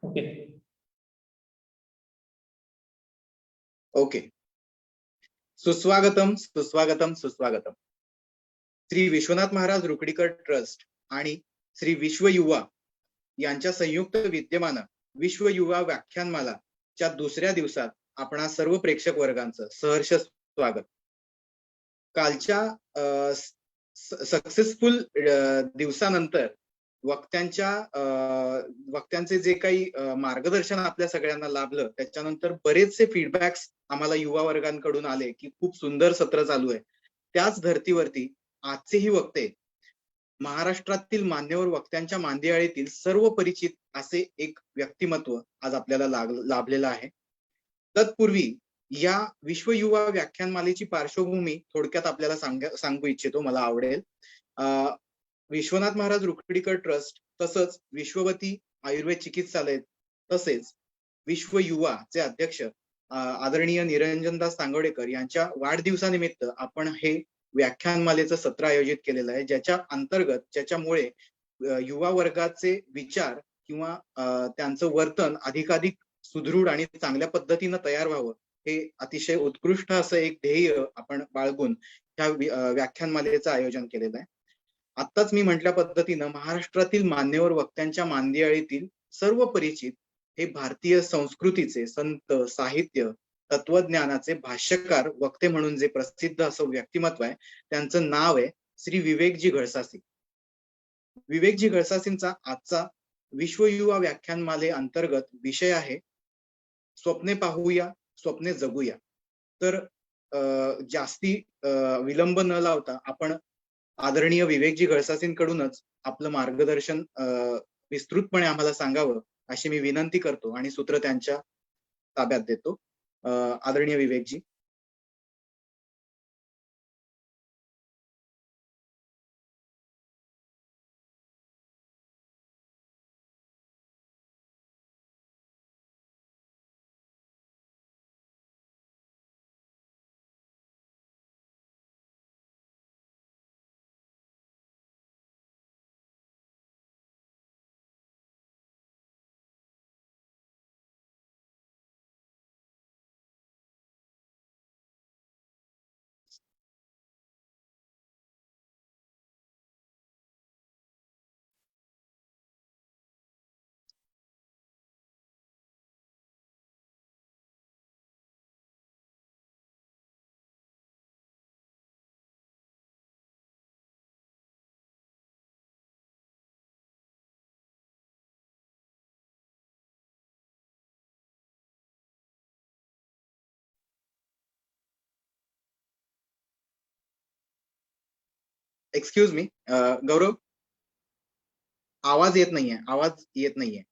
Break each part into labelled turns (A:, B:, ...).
A: Okay.
B: Okay. सुस्वागतम सुस्वागतम सुस्वागतम. श्री विश्वनाथ महाराज रुकडीकर ट्रस्ट आणि श्री विश्व युवा यांच्या संयुक्त विद्यमानं विश्व युवा व्याख्यानमाला च्या दुसऱ्या दिवसात आपणा सर्व प्रेक्षक वर्गांचं सहर्ष स्वागत. कालच्या सक्सेसफुल दिवसानंतर वक्त्यांचे जे काही मार्गदर्शन आपल्या सगळ्यांना लाभलं, त्याच्यानंतर बरेचसे फीडबॅक्स आम्हाला युवा वर्गांकडून आले की खूप सुंदर सत्र चालू आहे. त्याच धर्तीवरती आजचेही वक्ते महाराष्ट्रातील मान्यवर वक्त्यांच्या मांदियाळीतील सर्व परिचित असे एक व्यक्तिमत्व आज आपल्याला लाभलेलं आहे. तत्पूर्वी या विश्व युवा व्याख्यानमालेची पार्श्वभूमी थोडक्यात आपल्याला सांगू इच्छितो. मला आवडेल. विश्वनाथ महाराज रुकडीकर ट्रस्ट तसंच विश्ववती आयुर्वेद चिकित्सालय तसेच विश्व युवाचे अध्यक्ष आदरणीय निरंजनदास सांगोडेकर यांच्या वाढदिवसानिमित्त आपण हे व्याख्यानमालेचं सत्र आयोजित केलेलं आहे, ज्याच्यामुळे युवा वर्गाचे विचार किंवा त्यांचं वर्तन अधिकाधिक सुदृढ आणि चांगल्या पद्धतीनं तयार व्हावं, हे अतिशय उत्कृष्ट असं एक ध्येय आपण बाळगून ह्या व्याख्यानमालेचं आयोजन केलेलं आहे. आत्ताच मी म्हटल्या पद्धतीनं महाराष्ट्रातील मान्यवर वक्त्यांच्या मांदियाळीतील सर्व परिचित हे भारतीय संस्कृतीचे संत, साहित्य, तत्वज्ञानाचे भाष्यकार, वक्ते म्हणून जे प्रसिद्ध असं व्यक्तिमत्व आहे, त्यांचं नाव आहे श्री विवेकजी घळसासी. विवेकजी घळसासींचा आजचा विश्व युवा व्याख्यानमाले अंतर्गत विषय आहे स्वप्ने पाहूया, स्वप्ने जगूया. तर जास्ती विलंब न लावता आपण आदरणीय विवेकजी घळसासींकडूनच आपलं मार्गदर्शन विस्तृतपणे आम्हाला सांगावं अशी मी विनंती करतो आणि सूत्र त्यांच्या ताब्यात देतो. आदरणीय विवेकजी. एक्सक्यूज मी गौरव, आवाज येत नाहीये.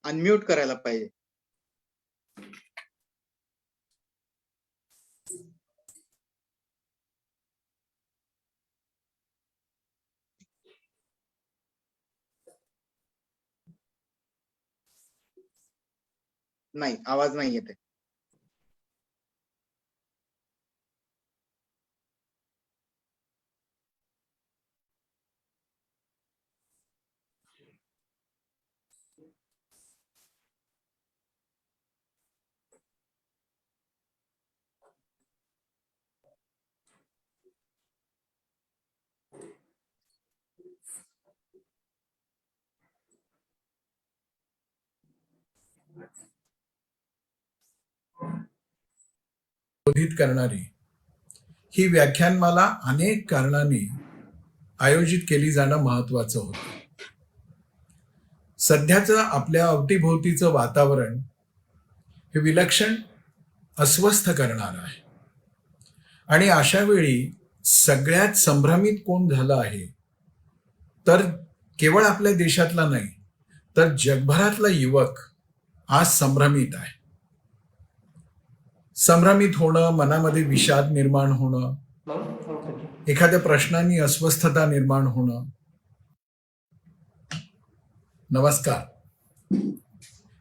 B: अनम्यूट करायला पाहिजे. नाही, आवाज नाही येते.
C: करणारी ही व्याख्यानमाला अनेक कारणांनी आयोजित केली जाणं महत्वाचं होतं. सध्याचं आपल्या अवतीभोवतीचं वातावरण हे विलक्षण अस्वस्थ करणार आहे आणि अशा वेळी सगळ्यात संभ्रमित कोण झालं आहे तर केवळ आपल्या देशातला नाही तर जगभरातला युवक आज संभ्रमित आहे. संभ्रमित होणं, मनामध्ये विषाद निर्माण होणं, एखाद्या प्रश्नांनी अस्वस्थता निर्माण होणं. नमस्कार.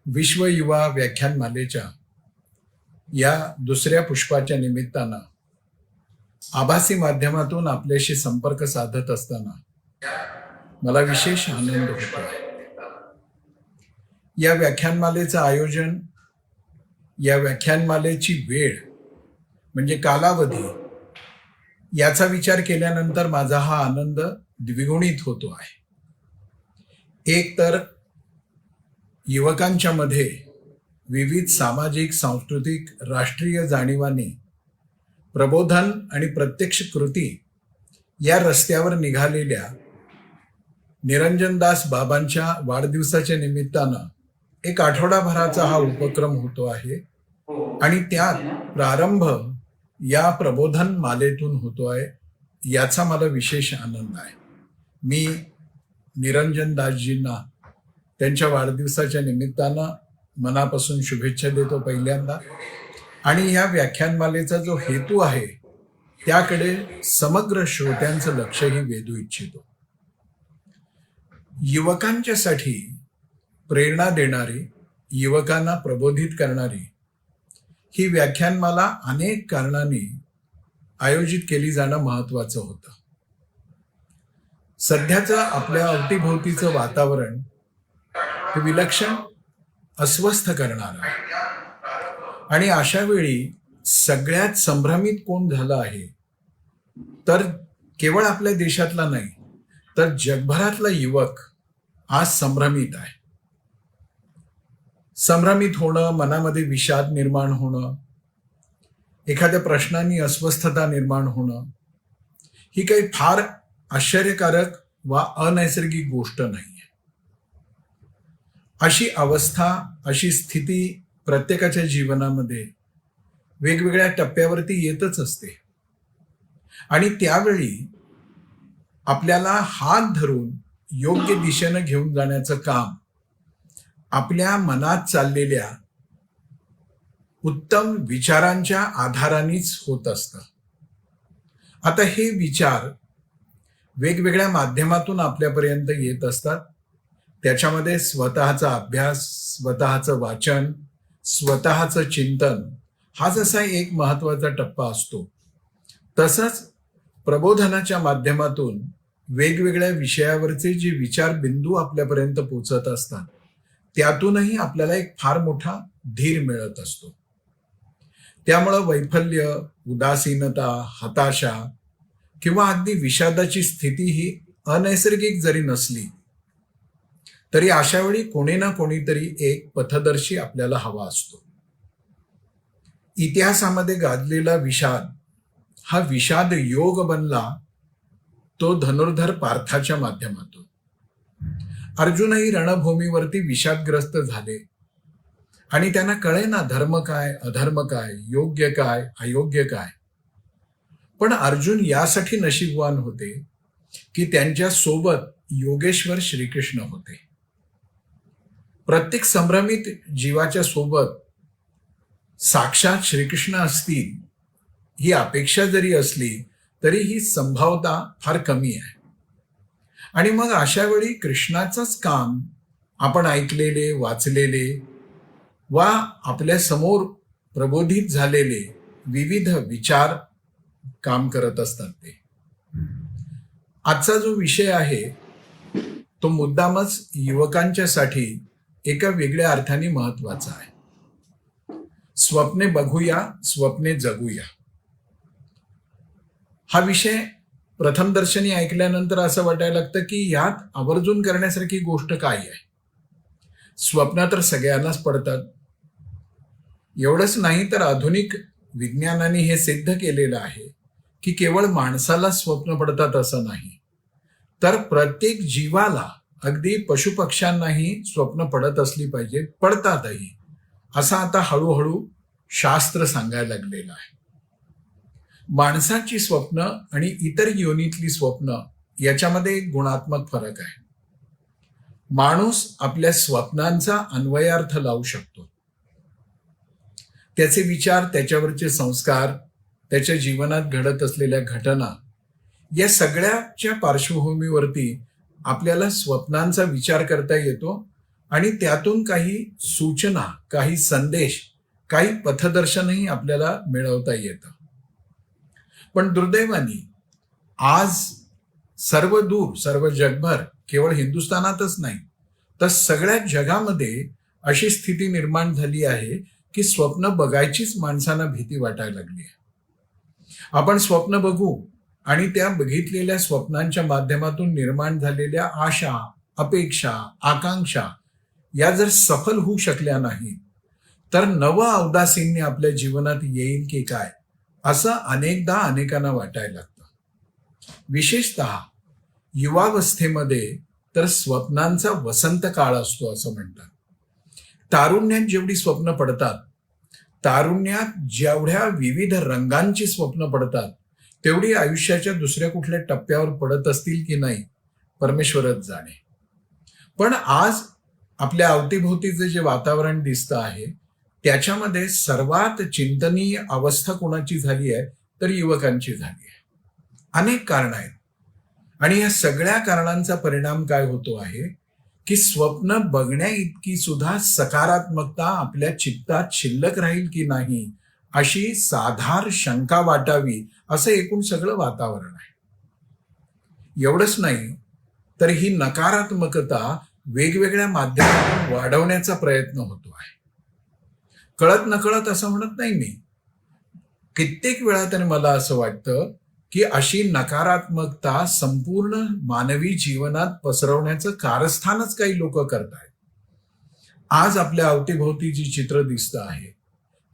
C: विश्व युवा व्याख्यानमालेच्या या दुसऱ्या पुष्पाच्या निमित्तानं आभासी माध्यमातून आपल्याशी संपर्क साधत असताना मला विशेष आनंद होतो आहे. या व्याख्यानमालेचं आयोजन, या व्याख्यानमालेची वेळ म्हणजे कालावधी याचा विचार केल्यानंतर माझा हा आनंद द्विगुणित होतो आहे. एक तर युवकांच्या मध्ये विविध सामाजिक, सांस्कृतिक, राष्ट्रीय जाणीवाने प्रबोधन आणि प्रत्यक्ष कृती या रस्त्यावर निघालेल्या निरंजनदास बाबांच्या वाढदिवसाच्या निमित्तानं एक आठवडाभराचा हा उपक्रम होतो आहे आणि त्यात प्रारंभ या प्रबोधन मालेतून होतो आहे. याचा मला विशेष आनंद आहे. मी निरंजनदासजींना त्यांच्या वाढदिवसाच्या निमित्तानं मनापासून शुभेच्छा देतो पहिल्यांदा. आणि या व्याख्यानमालेचा जो हेतू आहे त्याकडे समग्र श्रोत्यांचं लक्षही वेधू इच्छितो. युवकांच्यासाठी प्रेरणा देणारी, युवकांना प्रबोधित करणारी ही व्याख्यानमाला अनेक कारणांनी आयोजित केली जाणं महत्वाचं होतं. सध्याचं आपल्या अवतीभोवतीचं वातावरण हे विलक्षण अस्वस्थ करणारं आहे आणि अशा वेळी सगळ्यात संभ्रमित कोण झालं आहे तर केवळ आपल्या देशातला नाही तर जगभरातला युवक आज संभ्रमित आहे. संभ्रमित होणं, मनामध्ये विषाद निर्माण होणं, एखाद्या प्रश्नांनी अस्वस्थता निर्माण होणं ही काही फार आश्चर्यकारक वा अनैसर्गिक गोष्ट नाही. अशी अवस्था, अशी स्थिती प्रत्येकाच्या जीवनामध्ये वेगवेगळ्या टप्प्यावरती येतच असते आणि त्यावेळी आपल्याला हात धरून योग्य दिशेनं घेऊन जाण्याचं काम आपल्या मनात चाललेल्या उत्तम विचारांच्या आधारानेच होत असतं. आता हे विचार वेगवेगळ्या माध्यमातून आपल्यापर्यंत येत असतात. त्याच्यामध्ये स्वतःचा अभ्यास, स्वतःचं वाचन, स्वतःचं चिंतन हा जसा एक महत्वाचा टप्पा असतो, तसंच प्रबोधनाच्या माध्यमातून वेगवेगळ्या विषयावरचे जे विचार बिंदू आपल्यापर्यंत पोचत असतात त्यातूनही आपल्याला एक फार मोठा धीर मिळत असतो. त्यामुळं वैफल्य, उदासीनता, हताशा किंवा अगदी विषादाची स्थिती ही अनैसर्गिक जरी नसली तरी अशा वेळी कोणी ना कोणीतरी एक पथदर्शी आपल्याला हवा असतो. इतिहासामध्ये गाजलेला विषाद हा विषाद योग बनला तो धनुर्धर पार्थाच्या माध्यमातून. अर्जुनही रणभूमीवरती विषादग्रस्त झाले आणि त्यांना कळेना धर्म काय, अधर्म काय, योग्य काय, अयोग्य काय. पण अर्जुन यासाठी नशीबवान होते की त्यांच्या सोबत योगेश्वर श्रीकृष्ण होते. प्रत्येक संभ्रमित जीवाच्या सोबत साक्षात श्रीकृष्ण असतील ही अपेक्षा जरी असली तरी ही संभाव्यता फार कमी आहे. आणि मग अशा वेळी कृष्णाचंच काम आपण ऐकलेले, वाचलेले वा आपल्या समोर प्रबोधित झालेले विविध विचार काम करत असतात. ते आजचा जो विषय आहे तो मुद्दामच युवकांच्यासाठी एका वेगळ्या अर्थाने महत्वाचा आहे. स्वप्ने बघूया, स्वप्ने जगूया. हा विषय प्रथमदर्शनी ऐकल्यानंतर असं वाटायला लागतं की यात आवर्जून करण्यासारखी गोष्ट काय आहे. स्वप्न तर सगळ्यांनाच पडतात. एवढंच नाही तर आधुनिक विज्ञानाने हे सिद्ध केलेलं आहे की केवळ माणसाला स्वप्न पडतात असं नाही, तर प्रत्येक जीवाला, अगदी पशुपक्ष्यांनाही स्वप्न पडत असली पाहिजे, पडतातही, असं आता हळूहळू शास्त्र सांगायला लागलेलं आहे. माणसाची स्वप्न आणि इतर योनीतली स्वप्न याच्यामध्ये एक गुणात्मक फरक आहे. माणूस आपल्या स्वप्नांचा अन्वयार्थ लावू शकतो. त्याचे विचार, त्याच्यावरचे संस्कार, त्याच्या जीवनात घडत असलेल्या घटना या सगळ्याच्या पार्श्वभूमीवरती आपल्याला स्वप्नांचा विचार करता येतो आणि त्यातून काही सूचना, काही संदेश, काही पथदर्शनही आपल्याला मिळवता येतं. पण दुर्दैवाने आज सर्व दूर, सर्व जगभर, केवळ हिंदुस्थानातच नाही तर सगळ्या जगामध्ये अशी स्थिती निर्माण झाली आहे की स्वप्न बघायचीच माणसांना भीती वाटायला लागली आहे. आपण स्वप्न बघू आणि त्या बघितलेल्या स्वप्नांच्या माध्यमातून निर्माण झालेल्या आशा, अपेक्षा, आकांक्षा या जर सफल होऊ शकल्या नाही तर नव अवदासींनी आपल्या जीवनात येईल की काय असं अनेकदा अनेकांना वाटायला लागतं. विशेषतः युवावस्थेमध्ये तर स्वप्नांचा वसंत काळ असतो असं म्हणतात. तारुण्यात जेवढी स्वप्न पडतात, तारुण्यात जेवढ्या विविध रंगांची स्वप्न पडतात तेवढी आयुष्याच्या दुसऱ्या कुठल्या टप्प्यावर पडत असतील की नाही परमेश्वरच जाणे. पण आज आपल्या अवतीभोवतीचे जे वातावरण दिसतं आहे त्याच्यामध्ये सर्वात चिंतनीय अवस्था कोणाची झाली आहे तर युवकांची झाली आहे. अनेक कारण आहेत आणि या सगळ्या कारणांचा परिणाम काय होतो आहे की स्वप्न बघण्या इतकी सुद्धा सकारात्मकता आपल्या चित्तात शिल्लक राहील की नाही अशी साधार शंका वाटावी असं एकूण सगळं वातावरण आहे. एवढंच नाही तर ही नकारात्मकता वेगवेगळ्या माध्यमातून वाढवण्याचा प्रयत्न होतो आहे. कळत नकळत असं म्हणत नाही मी, कित्येक वेळा तरी मला असं वाटतं की अशी नकारात्मकता संपूर्ण मानवी जीवनात पसरवण्याचं कारस्थानच काही लोक करतायत. आज आपल्या अवतीभोवती जी चित्र दिसतं आहे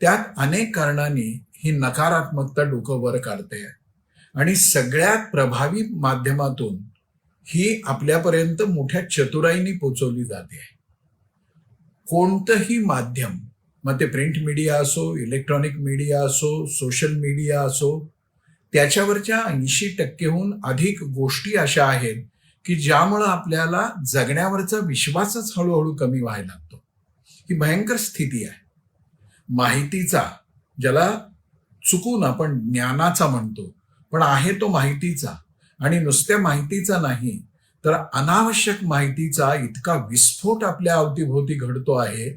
C: त्यात अनेक कारणांनी ही नकारात्मकता डोकं वर काढते आणि सगळ्यात प्रभावी माध्यमातून ही आपल्यापर्यंत मोठ्या चतुराईने पोचवली जाते. कोणतंही माध्यम, मग ते प्रिंट मीडिया असो, इलेक्ट्रॉनिक मीडिया असो, सोशल मीडिया असो, त्याच्यावरच्या 80% अधिक गोष्टी अशा आहेत की ज्यामुळं आपल्याला जगण्यावरचा विश्वासच हळूहळू कमी व्हायला लागतो. ही भयंकर स्थिती आहे. माहितीचा, ज्याला चुकून आपण ज्ञानाचा म्हणतो, पण आहे तो माहितीचा, आणि नुसत्या माहितीचा नाही तर अनावश्यक माहितीचा इतका विस्फोट आपल्या अवतीभोवती घडतो आहे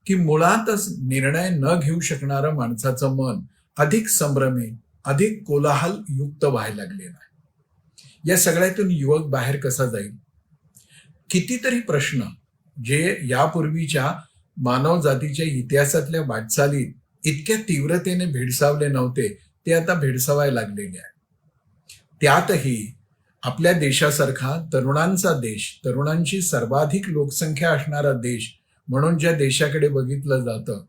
C: की मुळातच निर्णय न घेऊ शकणारं माणसाचं मन अधिक संभ्रमी, अधिक कोलाहल युक्त व्हायला लागलेला आहे. या सगळ्यातून युवक बाहेर कसा जाईल? कितीतरी प्रश्न जे यापूर्वीच्या मानव जातीच्या इतिहासातल्या वाटचालीत इतक्या तीव्रतेने भेडसावले नव्हते ते आता भेडसावायला लागलेले आहेत. त्यातही आपल्या देशासारखा तरुणांचा देश, तरुणांची सर्वाधिक लोकसंख्या असणारा देश म्हणून ज्या देशाकडे बघितलं जातं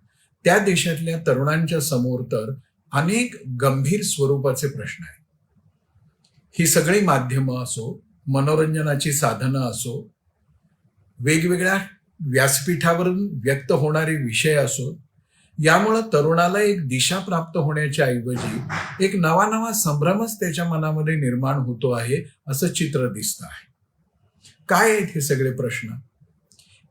C: त्या देशातल्या तरुणांच्या समोर तर अनेक गंभीर स्वरूपाचे प्रश्न आहेत. ही सगळी माध्यमं असो, मनोरंजनाची साधनं असो, वेगवेगळ्या व्यासपीठावरून व्यक्त होणारे विषय असो, यामुळं तरुणाला एक दिशा प्राप्त होण्याच्या ऐवजी एक नवा संभ्रमच त्याच्या मनामध्ये निर्माण होतो आहे असं चित्र दिसतं आहे. काय आहेत हे सगळे प्रश्न?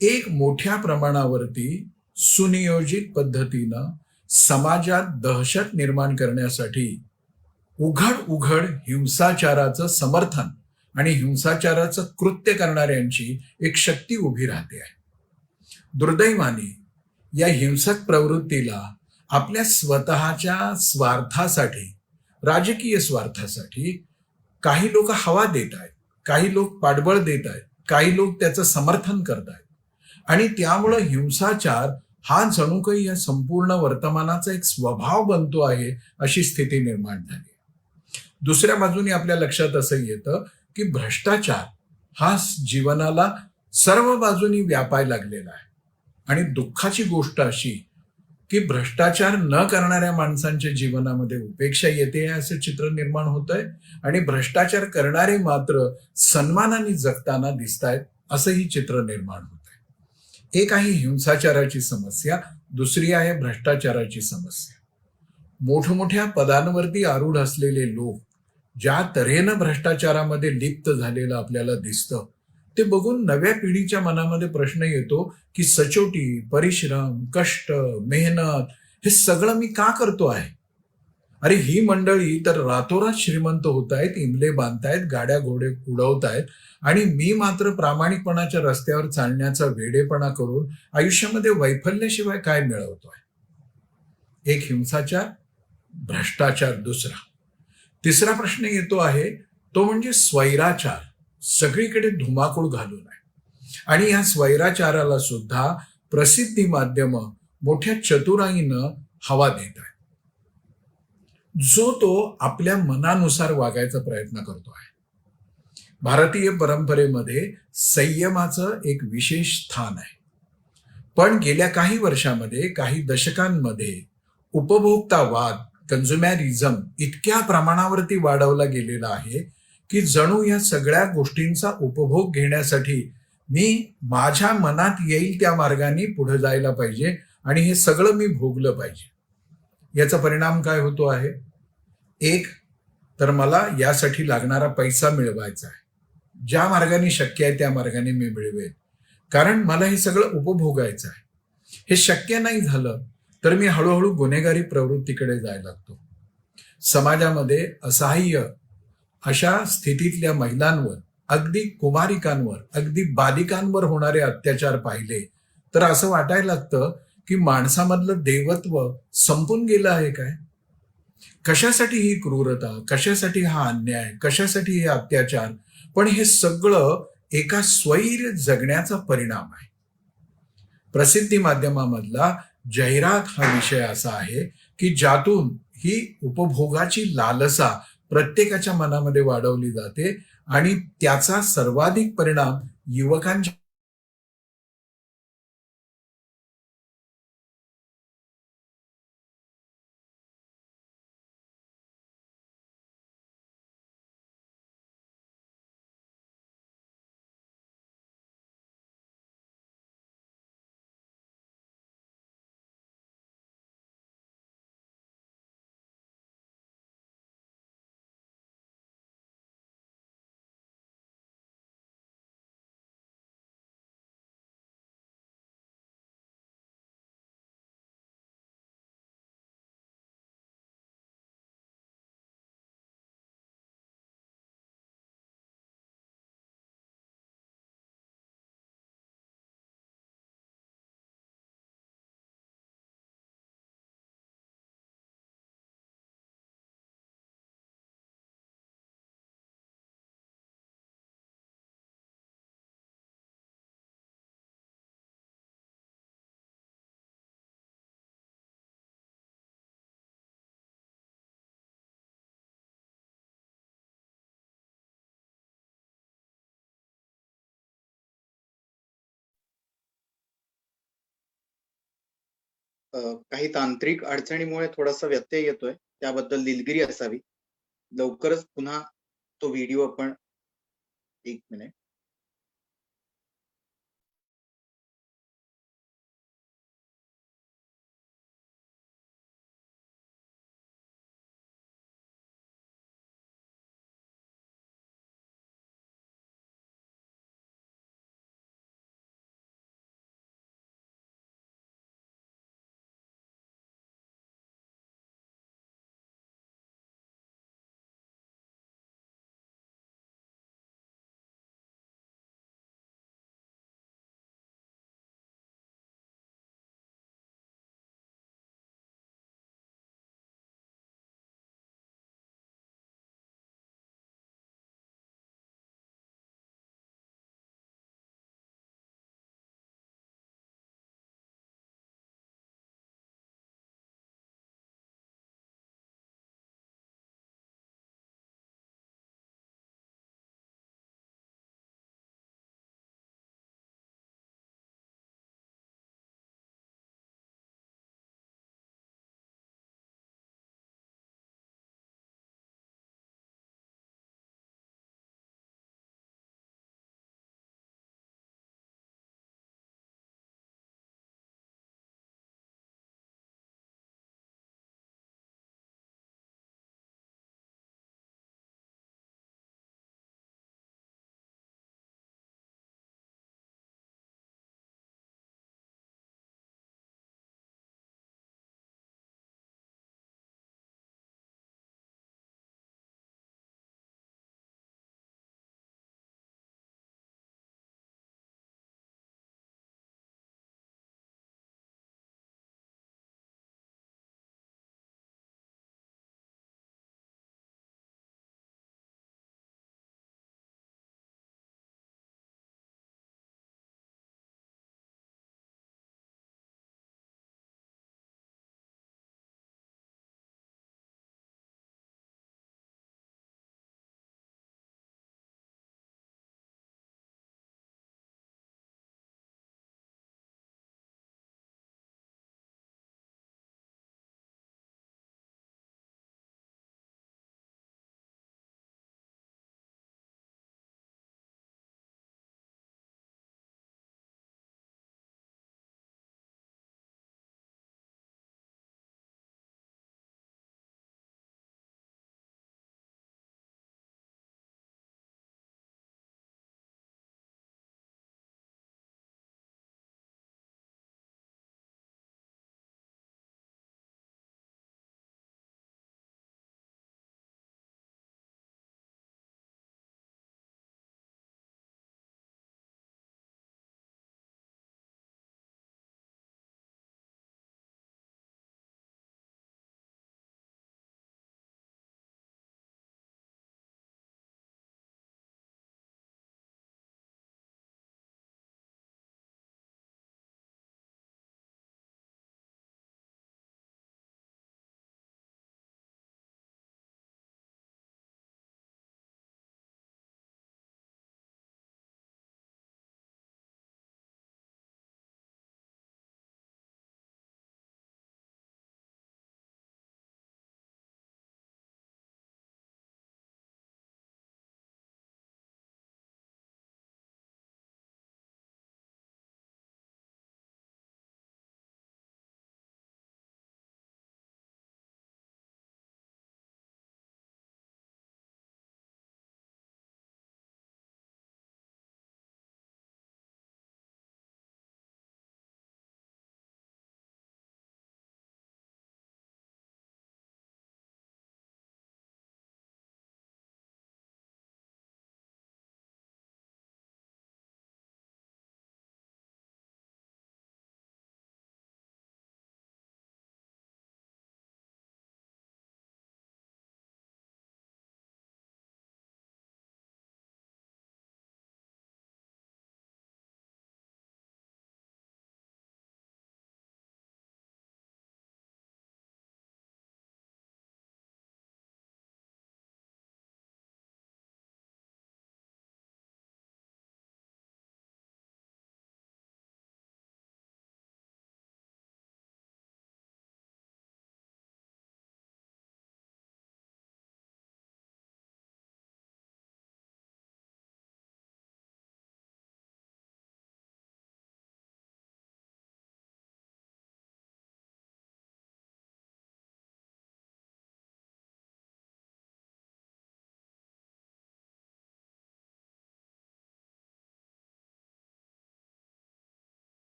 C: एक मोठ्या प्रमाणावरती सुनियोजित पद्धतीनं समाजात दहशत निर्माण करण्यासाठी उघड हिंसाचाराचं समर्थन आणि हिंसाचाराचं कृत्य करणाऱ्यांची एक शक्ती उभी राहते आहे. दुर्दैवाने या हिंसक प्रवृत्तीला आपल्या स्वतःच्या स्वार्थासाठी, राजकीय स्वार्थासाठी काही लोक हवा देत आहेत, काही लोक पाठबळ देत आहेत, काही लोक त्याचं समर्थन करत आहेत आणि त्यामुळं हिंसाचार हा जणू काही या संपूर्ण वर्तमानाचा एक स्वभाव बनतो आहे अशी स्थिती निर्माण झाली. दुसऱ्या बाजूने आपल्या लक्षात असं येतं की भ्रष्टाचार हा जीवनाला सर्व बाजूनी व्यापायला लागलेला आहे आणि दुःखाची गोष्ट अशी की भ्रष्टाचार न करणाऱ्या माणसांच्या जीवनामध्ये उपेक्षा येते असं चित्र निर्माण होत आहे आणि भ्रष्टाचार करणारे मात्र सन्मानाने जगताना दिसत आहेत असंही चित्र निर्माण होत आहे. एक आहे हिंसाचाराची समस्या, दुसरी आहे भ्रष्टाचाराची समस्या. मोठमोठ्या पदांवरती आरूढ असलेले लोक ज्या तऱ्हेनं भ्रष्टाचारामध्ये लिप्त झालेलं आपल्याला दिसतं ते बघून नव्या पिढीच्या मनामध्ये प्रश्न येतो की सचोटी, परिश्रम, कष्ट, मेहनत हे सगळं मी का करतो आहे? अरे ही मंडळी तर रातोरात श्रीमंत होत आहेत, इमले बांधतायत, गाड्या घोडे उडवतायत आणि मी मात्र प्रामाणिकपणाच्या रस्त्यावर चालण्याचा वेडेपणा करून आयुष्यामध्ये वैफल्याशिवाय काय मिळवतोय? एक हिंसाचार, भ्रष्टाचार दुसरा. तिसरा प्रश्न येतो आहे तो म्हणजे स्वैराचार. सगळीकडे धुमाकूळ घालून आहे आणि या स्वैराचाराला सुद्धा प्रसिद्धी माध्यम मोठ्या चतुराईनं हवा देत आहे. जो तो आपल्या मनानुसार वागायचा प्रयत्न करतो आहे. भारतीय परंपरेमध्ये संयमाचं एक विशेष स्थान आहे. पण गेल्या काही वर्षामध्ये, काही दशकांमध्ये उपभोक्तावाद, कन्झ्युमॅरिझम इतक्या प्रमाणावरती वाढवला गेलेला आहे की जणू या सगळ्या गोष्टींचा उपभोग घेण्यासाठी मी माझ्या मनात येईल त्या मार्गाने पुढे जायला पाहिजे आणि हे सगळं मी भोगलं पाहिजे. याचा परिणाम काय होतो आहे? एक तर मला यासाठी लागणारा पैसा मिळवायचा आहे. ज्या मार्गाने शक्य आहे त्या मार्गाने मी मिळवेन, कारण मला हे सगळं उपभोगायचं आहे. हे शक्य नाही झालं तर मी हळूहळू गुन्हेगारी प्रवृत्तीकडे जायला लागतो. समाजामध्ये असहाय्य अशा स्थितीतल्या महिलांवर, अगदी कुमारिकांवर, अगदी बालिकांवर होणारे अत्याचार पाहिले तर असं वाटायला लागतं की माणसामधलं देवत्व संपून गेलं आहे काय? कशासाठी ही क्रूरता, कशासाठी हा अन्याय, कशासाठी हे अत्याचार? पण हे सगळं एका स्वैर जगण्याचा परिणाम आहे. प्रसिद्धी माध्यमामधला जाहिरात हा विषय असा आहे की ज्यातून ही उपभोगाची लालसा प्रत्येकाच्या मनामध्ये वाढवली जाते आणि त्याचा सर्वाधिक परिणाम युवकांच्या
B: काही तांत्रिक अडचणीमुळे थोडासा व्यत्यय येतोय, त्याबद्दल दिलगिरी असावी. लवकरच पुन्हा तो व्हिडिओ आपण 1 मिनिट.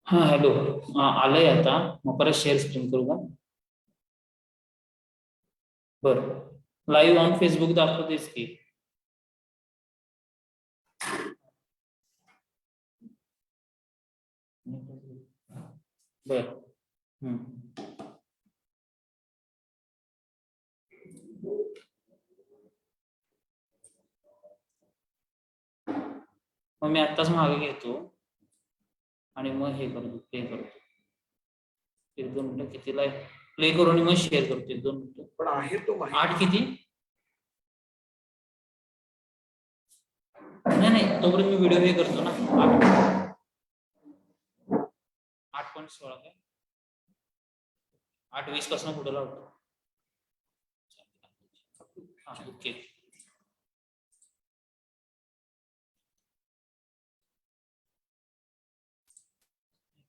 A: हा हॅलो. आलंय आता. मग परत शेअर स्क्रीन करू का? बरं. लाईव्ह ऑन फेसबुक दाखवतेच की. बर. मग मी आत्ताच मागे घेतो आणि मग हे करतो, प्ले करतो. 1-2 मिनिटं कितीला आहे प्ले करू आणि मग शेअर करतो. 1-2 मिनिटं.
C: पण आहे तो
A: 8 किती? नाही तोपर्यंत मी व्हिडिओ हे करतो ना. 8.16 काय 8:20 पासून पुढे लावतो. हा ओके.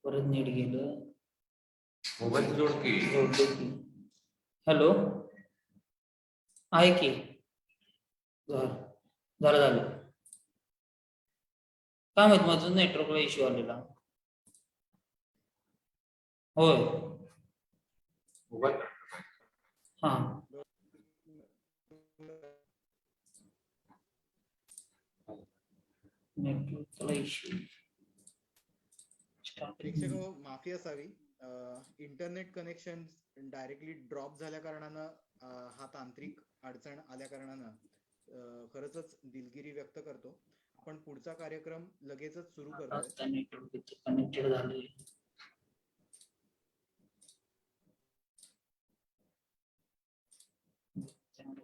A: परत नेट गेलं.
D: मोबाईल जोड की.
A: जोडले की. हॅलो आहे की. झालं. काय माहित माझं नेटवर्कला इश्यू आलेला. होय.
D: मोबाईल
A: हा नेटवर्कला इश्यू.
B: प्रेक्षक माफी असावी, इंटरनेट कनेक्शन डायरेक्टली ड्रॉप झाल्या कारणानं हा तांत्रिक अडचण आल्या कारणानं खरंच दिलगिरी व्यक्त करतो. आपण पुढचा कार्यक्रम लगेचच सुरू करतोय.
A: नेटवर्क कनेक्टेड झाले.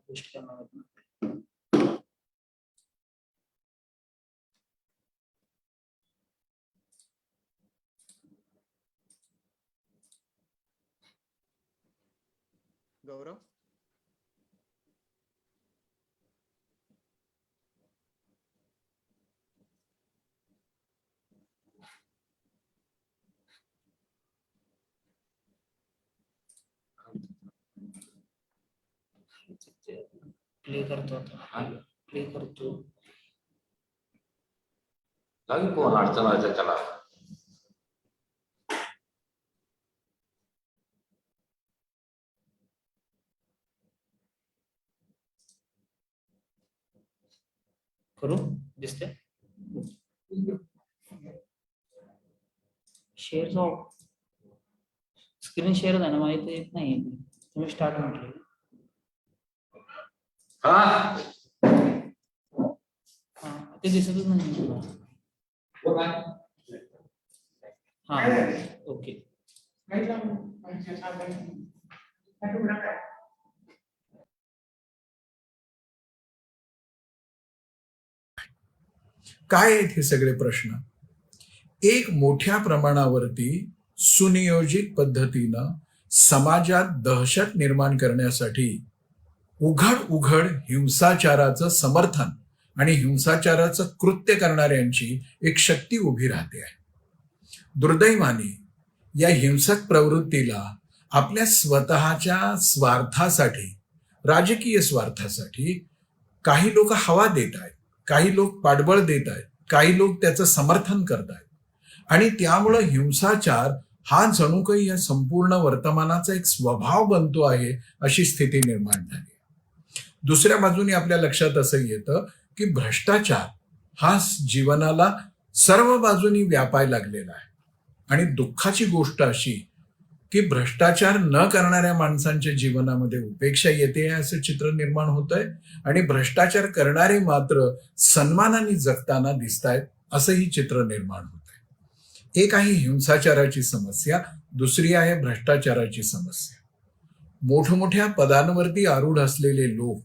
A: गोष्ट करणार
B: गौरव
A: प्ले करतो आता. प्ले करतो.
D: जागी कोण अडचण आहे त्याला.
A: करू दिसते शेअर स्क्रीन शेअर झालं माहिती येत नाही. तुम्ही स्टार्ट म्हटलं.
D: हा
A: ते दिसतच नाही तुला. हा ओके.
C: काय आहेत हे सगळे प्रश्न? एक मोठ्या प्रमाणावरती सुनियोजित पद्धतीनं समाजात दहशत निर्माण करण्यासाठी उघड हिंसाचाराचं समर्थन आणि हिंसाचाराचं कृत्य करणाऱ्यांची एक शक्ती उभी राहते आहे. दुर्दैवाने या हिंसक प्रवृत्तीला आपल्या स्वतःच्या स्वार्थासाठी, राजकीय स्वार्थासाठी काही लोक हवा देत आहेत, काही लोक पाठबळ देत आहेत, काही लोक त्याचं समर्थन करत आहेत आणि त्यामुळं हिंसाचार हा जणू काही या संपूर्ण वर्तमानाचा एक स्वभाव बनतो आहे अशी स्थिती निर्माण झाली. दुसऱ्या बाजूने आपल्या लक्षात असं येतं की भ्रष्टाचार हा जीवनाला सर्व बाजूनी व्यापायला लागलेला आहे आणि दुःखाची गोष्ट अशी की भ्रष्टाचार न करणाऱ्या माणसांच्या जीवनामध्ये उपेक्षा येते असं चित्र निर्माण होत आहे आणि भ्रष्टाचार करणारे मात्र सन्मानाने जगताना दिसत आहेत असंही चित्र निर्माण होत आहे. एक आहे हिंसाचाराची समस्या, दुसरी आहे भ्रष्टाचाराची समस्या. मोठमोठ्या पदांवरती आरूढ असलेले लोक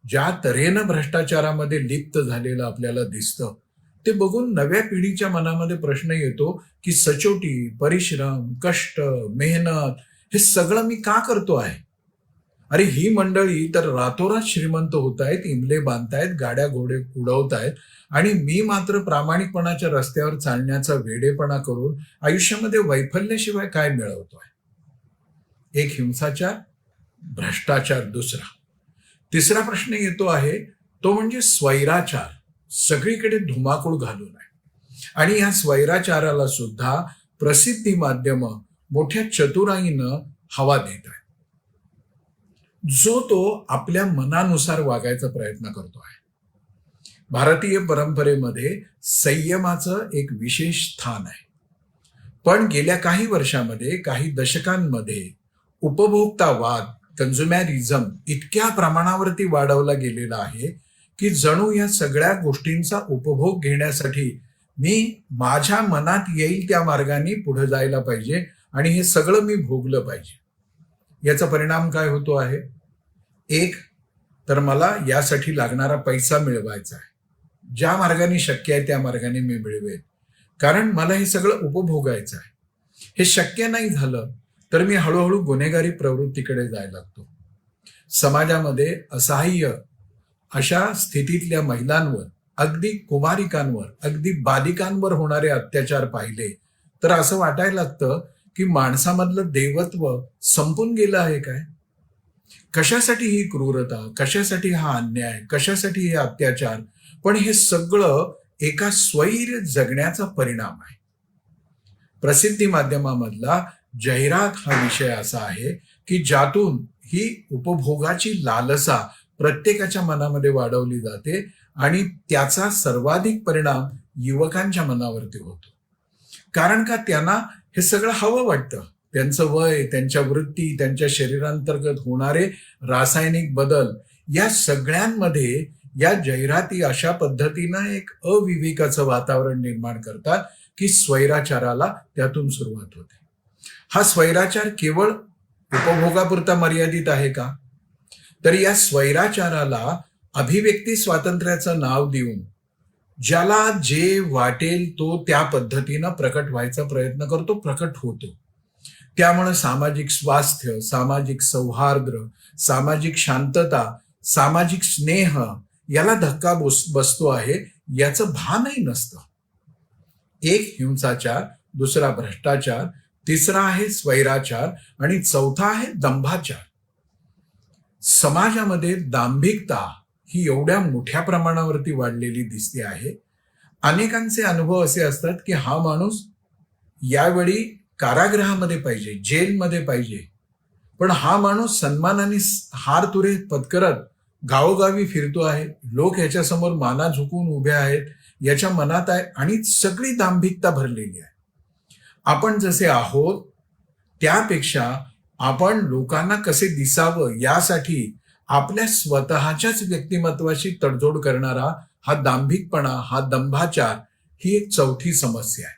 C: ज्या तऱ्हेनं भ्रष्टाचारामध्ये लिप्त झालेलं आपल्याला दिसतं ते बघून नव्या पिढीच्या मनामध्ये प्रश्न येतो की सचोटी, परिश्रम, कष्ट, मेहनत हे सगळं मी का करतो आहे? अरे ही मंडळी तर रातोरात श्रीमंत होत आहेत, इमले बांधतायत, गाड्या घोडे उडवतायत आणि मी मात्र प्रामाणिकपणाच्या रस्त्यावर चालण्याचा वेडेपणा करून आयुष्यामध्ये वैफल्याशिवाय काय मिळवतोय? एक हिंसाचार, भ्रष्टाचार दुसरा. तिसरा प्रश्न येतो आहे तो म्हणजे स्वैराचार. सगळीकडे धुमाकूळ घालून आहे आणि या स्वैराचाराला सुद्धा प्रसिद्धी माध्यम मोठ्या चतुराईनं हवा देत आहे, जो तो आपल्या मनानुसार वागायचा प्रयत्न करतो आहे. भारतीय परंपरेमध्ये संयमाचं एक विशेष स्थान आहे. पण गेल्या काही वर्षामध्ये, काही दशकांमध्ये उपभोक्तावाद, कन्झ्युमॅरिझम इतक्या प्रमाणावरती वाढवला गेलेला आहे की जणू या सगळ्या गोष्टींचा उपभोग घेण्यासाठी मी माझ्या मनात येईल त्या मार्गाने पुढे जायला पाहिजे आणि हे सगळं मी भोगलं पाहिजे. याचा परिणाम काय होतो आहे? एक तर मला यासाठी लागणारा पैसा मिळवायचा आहे, ज्या मार्गाने शक्य आहे त्या मार्गाने मी मिळवेन, कारण मला हे सगळं उपभोगायचं आहे. हे शक्य नाही झालं तर मी हळूहळू गुन्हेगारी प्रवृत्तीकडे जायला लागतो. समाजामध्ये असहाय्य अशा स्थितीतल्या महिलांवर, अगदी कुमारिकांवर, अगदी बालिकांवर होणारे अत्याचार पाहिले तर असं वाटायला लागतं की माणसामधलं देवत्व संपून गेलं आहे काय? कशासाठी ही क्रूरता, कशासाठी हा अन्याय, कशासाठी हे अत्याचार? पण हे सगळं एका स्वैर जगण्याचा परिणाम आहे. प्रसिद्धी माध्यमामधला जाहिरात हा विषय असा आहे की ज्यातून ही उपभोगाची लालसा प्रत्येकाच्या मनामध्ये वाढवली जाते आणि त्याचा सर्वाधिक परिणाम युवकांच्या मनावरती होतो. कारण का? त्यांना हे सगळं हवं वाटतं. त्यांचं वय, त्यांच्या वृत्ती, त्यांच्या शरीरांतर्गत होणारे रासायनिक बदल या सगळ्यांमध्ये या जाहिराती अशा पद्धतीनं एक अविवेकाचं वातावरण निर्माण करतात की स्वैराचाराला त्यातून सुरुवात होते. हा स्वैराचार केवळ उपभोगापुरता मर्यादित आहे का? तर या स्वैराचाराला अभिव्यक्ती स्वातंत्र्याचं नाव देऊन ज्याला जे वाटेल तो त्या पद्धतीनं प्रकट व्हायचा प्रयत्न करतो, प्रकट होतो. त्यामुळे सामाजिक स्वास्थ्य, सामाजिक सौहार्द, सामाजिक शांतता, सामाजिक स्नेह याला धक्का बसतो आहे, याचं भानही नसतं. एक हिंसाचार, दुसरा भ्रष्टाचार, तिसरा आहे स्वैराचार आणि चौथा आहे दंभाचार. समाजामध्ये दांभिकता ही एवढ्या मोठ्या प्रमाणावरती वाढलेली दिसते आहे. अनेकांचे अनुभव असे असतात की हा माणूस यावेळी कारागृहामध्ये पाहिजे, जेलमध्ये पाहिजे, पण हा माणूस सन्मानाने हार तुरे पत्करत गावोगावी फिरतो आहे, लोक याच्यासमोर माना झुकून उभे आहेत, याच्या मनात आहे आणि सगळी दांभिकता भरलेली आहे. आपण जसे आहोत त्यापेक्षा आपण लोकांना कसे दिसावं यासाठी आपल्या स्वतःच्याच व्यक्तिमत्वाशी तडजोड करणारा हा दांभिकपणा, हा दंभाचार ही एक चौथी समस्या आहे.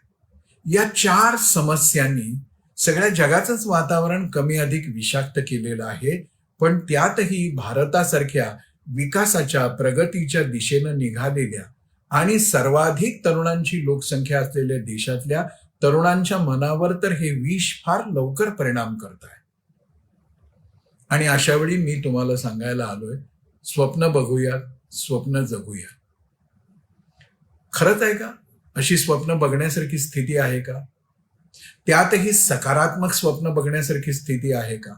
C: या 4 समस्यांनी सगळ्या जगाचंच वातावरण कमी अधिक विषाक्त केलेलं आहे. पण त्यातही भारतासारख्या विकासाच्या, प्रगतीच्या दिशेनं निघालेल्या आणि सर्वाधिक तरुणांची लोकसंख्या असलेल्या देशातल्या तरुणांच्या मनावर तर हे विष फार लवकर परिणाम करत आहे. आणि अशा वेळी मी तुम्हाला सांगायला आलोय, स्वप्न बघूया, स्वप्न जगूया. खरंच आहे का? अशी स्वप्न बघण्यासारखी स्थिती आहे का? त्यातही सकारात्मक स्वप्न बघण्यासारखी स्थिती आहे का?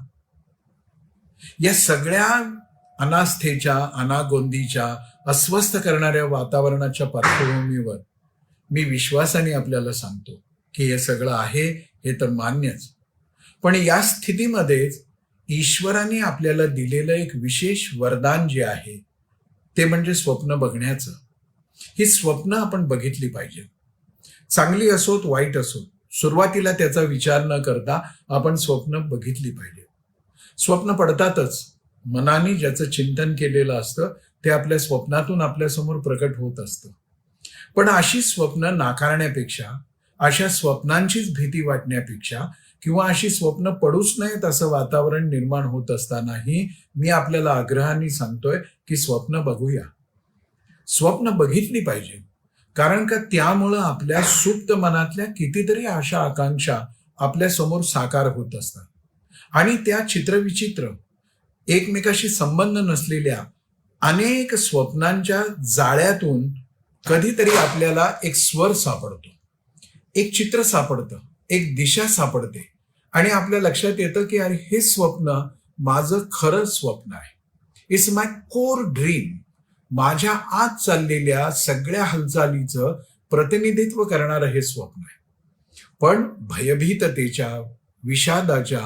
C: या सगळ्या अनास्थेच्या, अनागोंदीच्या, अस्वस्थ करणाऱ्या वातावरणाच्या पार्श्वभूमीवर मी विश्वासाने आपल्याला सांगतो की हे सगळं आहे, हे तर मान्यच. पण या स्थितीमध्येच ईश्वराने आपल्याला दिलेलं एक विशेष वरदान जे आहे ते म्हणजे स्वप्न बघण्याचं. ही स्वप्न आपण बघितली पाहिजे. चांगली असोत, वाईट असोत, सुरुवातीला त्याचा विचार न करता आपण स्वप्न बघितली पाहिजे. स्वप्न पडतातच. मनाने ज्याचं चिंतन केलेलं असतं ते आपल्या स्वप्नातून आपल्यासमोर प्रकट होत असतं. पण अशी स्वप्न नाकारण्यापेक्षा, अशा स्वप्नांचीच भीती वाटण्यापेक्षा किंवा अशी स्वप्न पडूच नयेत असं वातावरण निर्माण होत असतानाही मी आपल्याला आग्रहाने सांगतोय की स्वप्न बघूया. स्वप्न बघितली पाहिजे. कारण का त्यामुळं आपल्या सुप्त मनातल्या कितीतरी आशा आकांक्षा आपल्या समोर साकार होत असतात आणि त्या चित्रविचित्र एकमेकाशी संबंध नसलेल्या अनेक स्वप्नांच्या जाळ्यातून कधीतरी आपल्याला एक स्वर सापडतो, एक चित्र सापडतं, एक दिशा सापडते आणि आपल्या लक्षात येतं की अरे हे स्वप्न माझं खरं स्वप्न आहे. It's my core dream. माझ्या आत चाललेल्या सगळ्या हालचालीचं प्रतिनिधित्व करणारं हे स्वप्न आहे. पण भयभीततेच्या, विषादाच्या,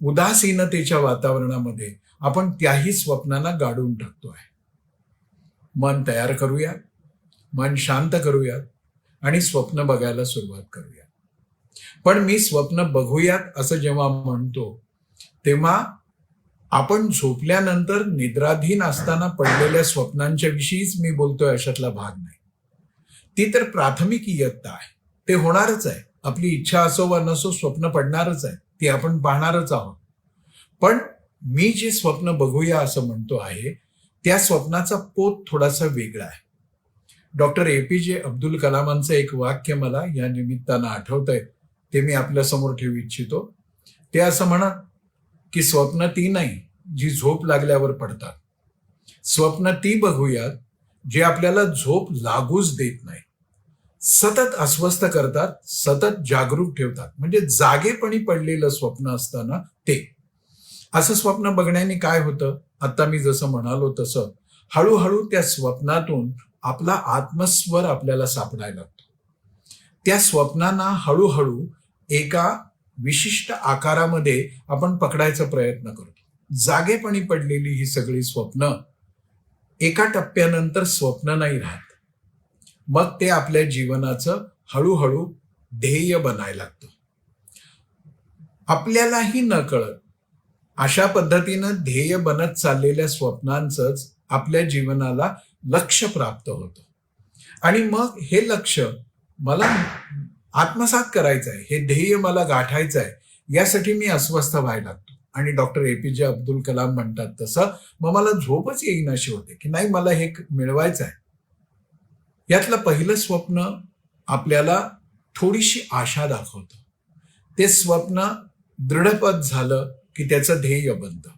C: उदासीनतेच्या वातावरणामध्ये आपण त्याही स्वप्नांना गाडून टाकतोय. मन तयार करूयात, मन शांत करूयात आणि स्वप्न बघायला सुरुवात करूयात. पण मी स्वप्न बघूयात असं जेव्हा म्हणतो तेव्हा आपण झोपल्यानंतर निद्राधीन असताना पडलेल्या स्वप्नांच्या विषयीच मी बोलतोय अशातला भाग नाही. ती तर प्राथमिक इयत्ता आहे, ते होणारच आहे. आपली इच्छा असो वा नसो स्वप्न पडणारच आहे, ती आपण पाहणारच आहोत. पण मी जे स्वप्न बघूया असं म्हणतो आहे त्या स्वप्नाचा पोत थोडासा वेगळा आहे. डॉक्टर APJ अब्दुल कलामांचं एक वाक्य मला या निमित्तानं आठवतंय, ते मी आपल्या समोर ठेवू इच्छितो. ते असं म्हणत की स्वप्न ती नाही जी झोप लागल्यावर पडतात, स्वप्न ती बघूयात जे आपल्याला झोप लागूच देत नाही, सतत अस्वस्थ करतात, सतत जागरूक ठेवतात. म्हणजे जागेपणी पडलेलं स्वप्न असताना ते असं स्वप्न बघण्याने काय होतं, आता मी जसं म्हणालो तसं हळूहळू त्या स्वप्नातून आपला आत्मस्वर आपल्याला सापडायला लागतो. त्या स्वप्नांना हळूहळू एका विशिष्ट आकारामध्ये आपण पकडायचा प्रयत्न करतो. जागेपणी पडलेली ही सगळी स्वप्न एका टप्प्यानंतर स्वप्न नाही राहत, मग ते आपल्या जीवनाचं हळूहळू ध्येय बनायला लागतं. आपल्यालाही न कळत अशा पद्धतीनं ध्येय बनत चाललेल्या स्वप्नांचंच आपल्या जीवनाला लक्ष्य प्राप्त होतं. आणि मग हे लक्ष्य मला आत्मसात करायचं आहे, हे ध्येय मला गाठायचं आहे, यासाठी मी अस्वस्थ व्हायला लागतो. आणि डॉक्टर APJ अब्दुल कलाम म्हणतात तसं मग मला झोपच येईनाशी होते की नाही, मला हे मिळवायचं आहे. यातलं पहिलं स्वप्न आपल्याला थोडीशी आशा दाखवतं. ते स्वप्न दृढपद झालं की त्याचं ध्येय बनतं.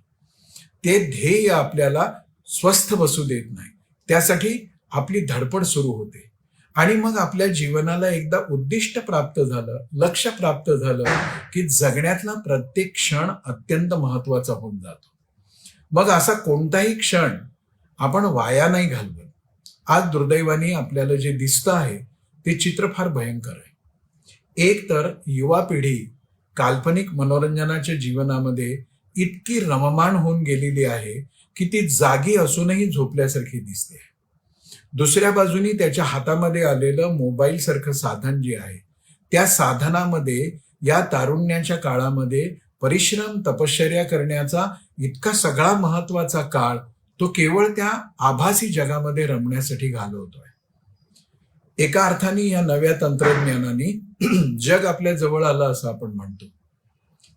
C: ते ध्येय आपल्याला स्वस्थ बसू देत नाही, त्यासाठी आपली धडपड सुरू होते. आणि मग आपल्या जीवनाला एकदा उद्दिष्ट प्राप्त झालं, लक्ष्य प्राप्त झालं की जगण्यातला प्रत्येक क्षण अत्यंत महत्वाचा होऊन जातो. मग असा कोणताही क्षण आपण वाया नाही घालवत. आज दुर्दैवाने आपल्याला जे दिसतं आहे ते चित्र फार भयंकर आहे. एक तर युवा पिढी काल्पनिक मनोरंजनाच्या जीवनामध्ये इतकी रममाण होऊन गेलेली आहे की ती जागी असूनही झोपल्यासारखी दिसते. दुसऱ्या बाजूनी त्याच्या हातामध्ये आलेलं मोबाईल सारखं साधन जे आहे त्या साधनामध्ये या तारुण्याच्या काळामध्ये परिश्रम, तपश्चर्या करण्याचा इतका सगळा महत्वाचा काळ तो केवळ त्या आभासी जगामध्ये रमण्यासाठी घालवतोय. एका अर्थाने या नव्या तंत्रज्ञानाने जग आपल्या जवळ आलं असं आपण म्हणतो,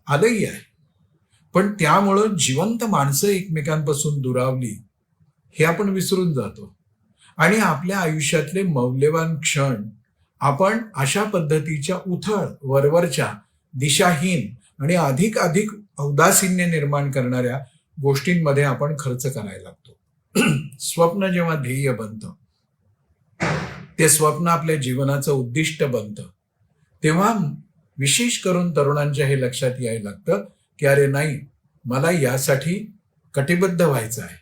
C: आलंही आहे. पण त्यामुळं जिवंत माणसं एकमेकांपासून दुरावली हे आपण विसरून जातो. आणि आपल्या आयुष्यातले मौल्यवान क्षण आपण अशा पद्धतीच्या उथळ वरवरच्या, दिशाहीन आणि अधिक औदासीन्य निर्माण करणाऱ्या गोष्टींमध्ये आपण खर्च करायला लागतो. स्वप्न जेव्हा ध्येय बनतं, ते स्वप्न आपल्या जीवनाचं उद्दिष्ट बनतं, तेव्हा विशेष करून तरुणांच्या हे लक्षात यायला लागतं की अरे नाही, मला यासाठी कटिबद्ध व्हायचं आहे,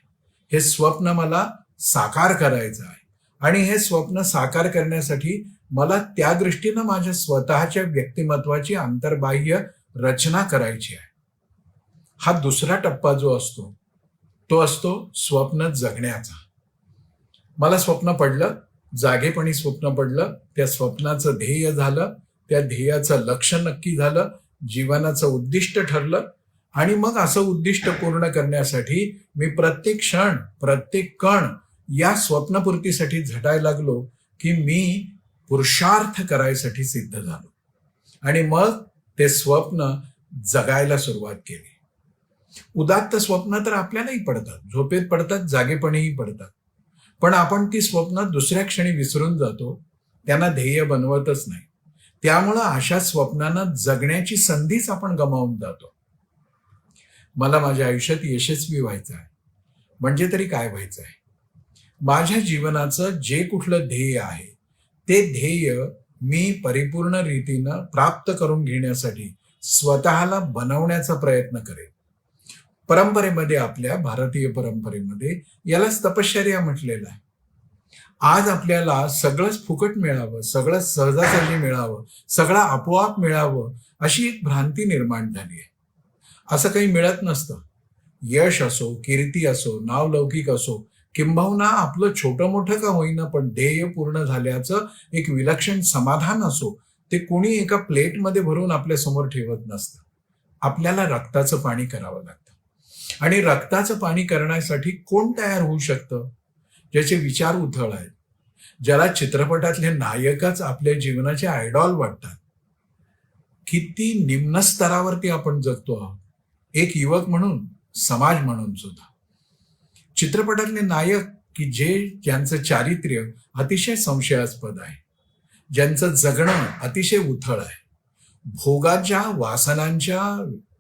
C: हे स्वप्न मला साकार करायचं आहे. आणि हे स्वप्न साकार करण्यासाठी मला त्या दृष्टीनं माझ्या स्वतःच्या व्यक्तिमत्वाची अंतर्बाह्य रचना करायची आहे. हा दुसरा टप्पा जो असतो तो असतो स्वप्न जगण्याचा. मला स्वप्न पडलं, जागेपणी स्वप्न पडलं, त्या स्वप्नाचं ध्येय झालं, त्या ध्येयाचं लक्ष्य नक्की झालं, जीवनाचं उद्दिष्ट ठरलं. आणि मग असं उद्दिष्ट पूर्ण करण्यासाठी मी प्रत्येक क्षण, प्रत्येक कण या स्वप्नपूर्तीसाठी झटायला लागलो की मी पुरुषार्थ करायसाठी सिद्ध झालो. आणि मग ते स्वप्न जगायला सुरुवात केली. उदात्त स्वप्न तर आपल्यालाही पडतात, झोपेत पडतात, जागेपणीही पडतात. पण आपण ती स्वप्न दुसऱ्या क्षणी विसरून जातो, त्यांना ध्येय बनवतच नाही. त्यामुळं अशा स्वप्नांना जगण्याची संधीच आपण गमावून जातो. मला माझ्या आयुष्यात यशस्वी व्हायचं आहे, म्हणजे तरी काय व्हायचं आहे? माझ्या जीवनाचं जे कुठलं ध्येय आहे ते ध्येय मी परिपूर्ण रीतीनं प्राप्त करून घेण्यासाठी स्वतःला बनवण्याचा प्रयत्न करेन. परंपरेमध्ये, आपल्या भारतीय परंपरेमध्ये यालाच तपश्चर्या म्हटलेलं आहे. आज आपल्याला सगळंच फुकट मिळावं, सगळं सहजासहजी मिळावं, सगळं आपोआप मिळावं, अशी एक भ्रांती निर्माण झाली आहे. असं काही मिळत नसतं. यश असो, कीर्ती असो, नावलौकिक असो, किंबहुना आपलं छोटं मोठं का होईना पण ध्येय पूर्ण झाल्याचं एक विलक्षण समाधान असो, ते कोणी एका प्लेटमध्ये भरून आपल्या समोर ठेवत नसतं. आपल्याला रक्ताचं पाणी करावं लागतं. आणि रक्ताचं पाणी करण्यासाठी कोण तयार होऊ शकतं? ज्याचे विचार उथळ आहेत, ज्याला चित्रपटातले नायकच आपल्या जीवनाचे आयडॉल वाटतात. किती निम्न स्तरावरती आपण जगतो आहोत, एक युवक म्हणून, समाज म्हणून सुद्धा. चित्रपटातले नायक की ज्यांचं चारित्र्य अतिशय संशयास्पद आहे, ज्यांचं जगणं अतिशय उथळ आहे, भोगाच्या वासनांच्या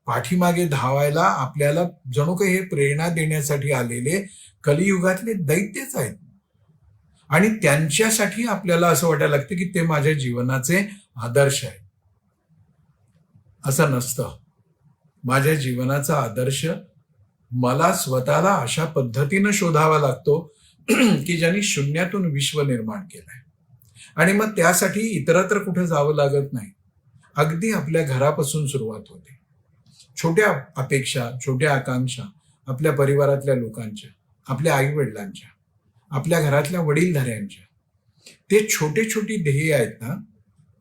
C: पाठीमागे धावायला आपल्याला जणू काही हे प्रेरणा देण्यासाठी आलेले कलियुगातले दैत्यच आहेत. आणि त्यांच्यासाठी आपल्याला असं वाटायला लागतं की ते माझ्या जीवनाचे आदर्श आहेत. असं नसतं. माझ्या जीवनाचा आदर्श मला स्वतःला अशा पद्धतीनं शोधावा लागतो की ज्यांनी शून्यातून विश्व निर्माण केलंय. आणि मग त्यासाठी इतरत्र कुठे जावं लागत नाही. अगदी आपल्या घरापासून सुरुवात होते. छोट्या अपेक्षा, छोट्या आकांक्षा आपल्या परिवारातल्या लोकांच्या, आपल्या आई वडिलांच्या, आपल्या घरातल्या वडीलधाऱ्यांच्या, ते छोटे छोटी ध्येय आहेत ना,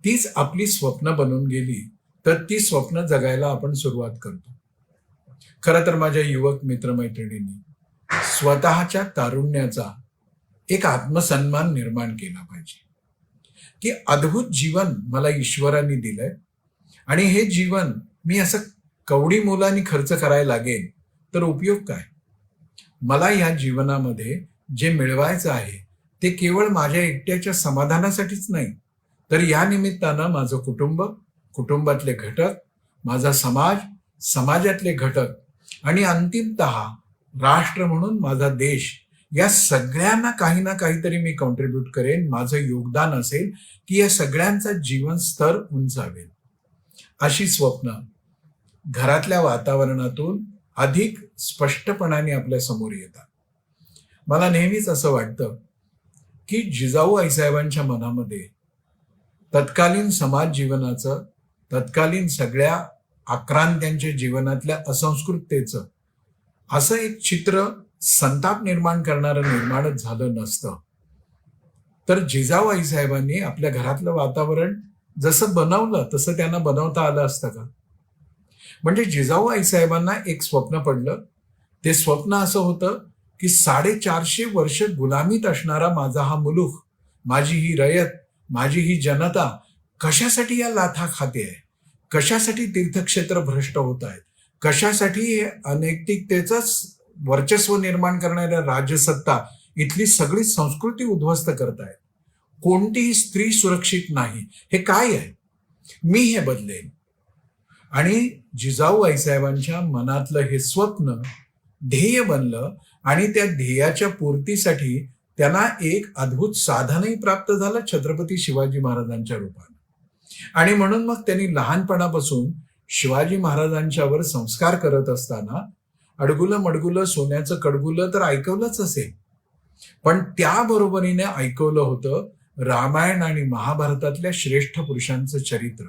C: तीच आपली स्वप्न बनून गेली तर ती स्वप्न जगायला आपण सुरुवात करतो. खरं तर माझ्या युवक मित्रमैत्रिणींनी स्वतःच्या तारुण्याचा एक आत्मसन्मान निर्माण केला पाहिजे की अद्भुत जीवन मला ईश्वरांनी दिलंय आणि हे जीवन मी असं कवडी मोलानी खर्च करायला लागेल तर उपयोग काय? मला या जीवनामध्ये जे मिळवायचं आहे ते केवळ माझ्या एकट्याच्या समाधानासाठीच नाही, तर या निमित्तानं माझं कुटुंब, कुटुंबातले घटक, माझा समाज, समाजातले घटक आणि अंतिमतः राष्ट्र म्हणून माझा देश, या सगळ्यांना काही ना काहीतरी मी कॉन्ट्रीब्यूट करेन. माझं योगदान असेल की या सगळ्यांचा जीवन स्तर उंचावेल. अशी स्वप्न घरातल्या वातावरणातून अधिक स्पष्टपणाने आपल्या समोर येतात. मला नेहमीच असं वाटतं की जिजाऊ आईसाहेबांच्या मनामध्ये तत्कालीन समाज जीवनाचं, तत्कालीन सगळ्या आक्रांत्यांच्या जीवनातल्या असंस्कृततेचं असं एक चित्र संताप निर्माण करणारं निर्माणच झालं नसतं, तर जिजाऊ आईसाहेबांनी आपल्या घरातलं वातावरण जसं बनवलं तसं त्यांना बनवता आलं असतं का? म्हणजे जिजाऊ आईसाहेबांना एक स्वप्न पडलं. ते स्वप्न असं होतं की 450 वर्ष गुलामीत असणारा माझा हा मुलूख, माझी ही रयत, माझी ही जनता कशासाठी या लाथा खाते आहे, कशासाठी तीर्थक्षेत्र भ्रष्ट होत आहेत, कशासाठी हे अनैतिकतेचंच वर्चस्व निर्माण करणाऱ्या राजसत्ता इथली सगळी संस्कृती उद्ध्वस्त करतायत, कोणतीही स्त्री सुरक्षित नाही, हे काय आहे? मी हे बदलेन. आणि जिजाऊ आईसाहेबांच्या मनातलं हे स्वप्न ध्येय बनलं आणि त्या ध्येयाच्या पूर्तीसाठी त्यांना एक अद्भुत साधनही प्राप्त झालं छत्रपती शिवाजी महाराजांच्या रूपाने. आणि म्हणून मग त्यांनी लहानपणापासून शिवाजी महाराजांच्यावर संस्कार करत असताना अडगुलं मडगुलं सोन्याचं कडगुलं तर ऐकवलंच असेल, पण त्याबरोबरीने ऐकवलं होतं रामायण आणि महाभारतातल्या श्रेष्ठ पुरुषांचं चरित्र,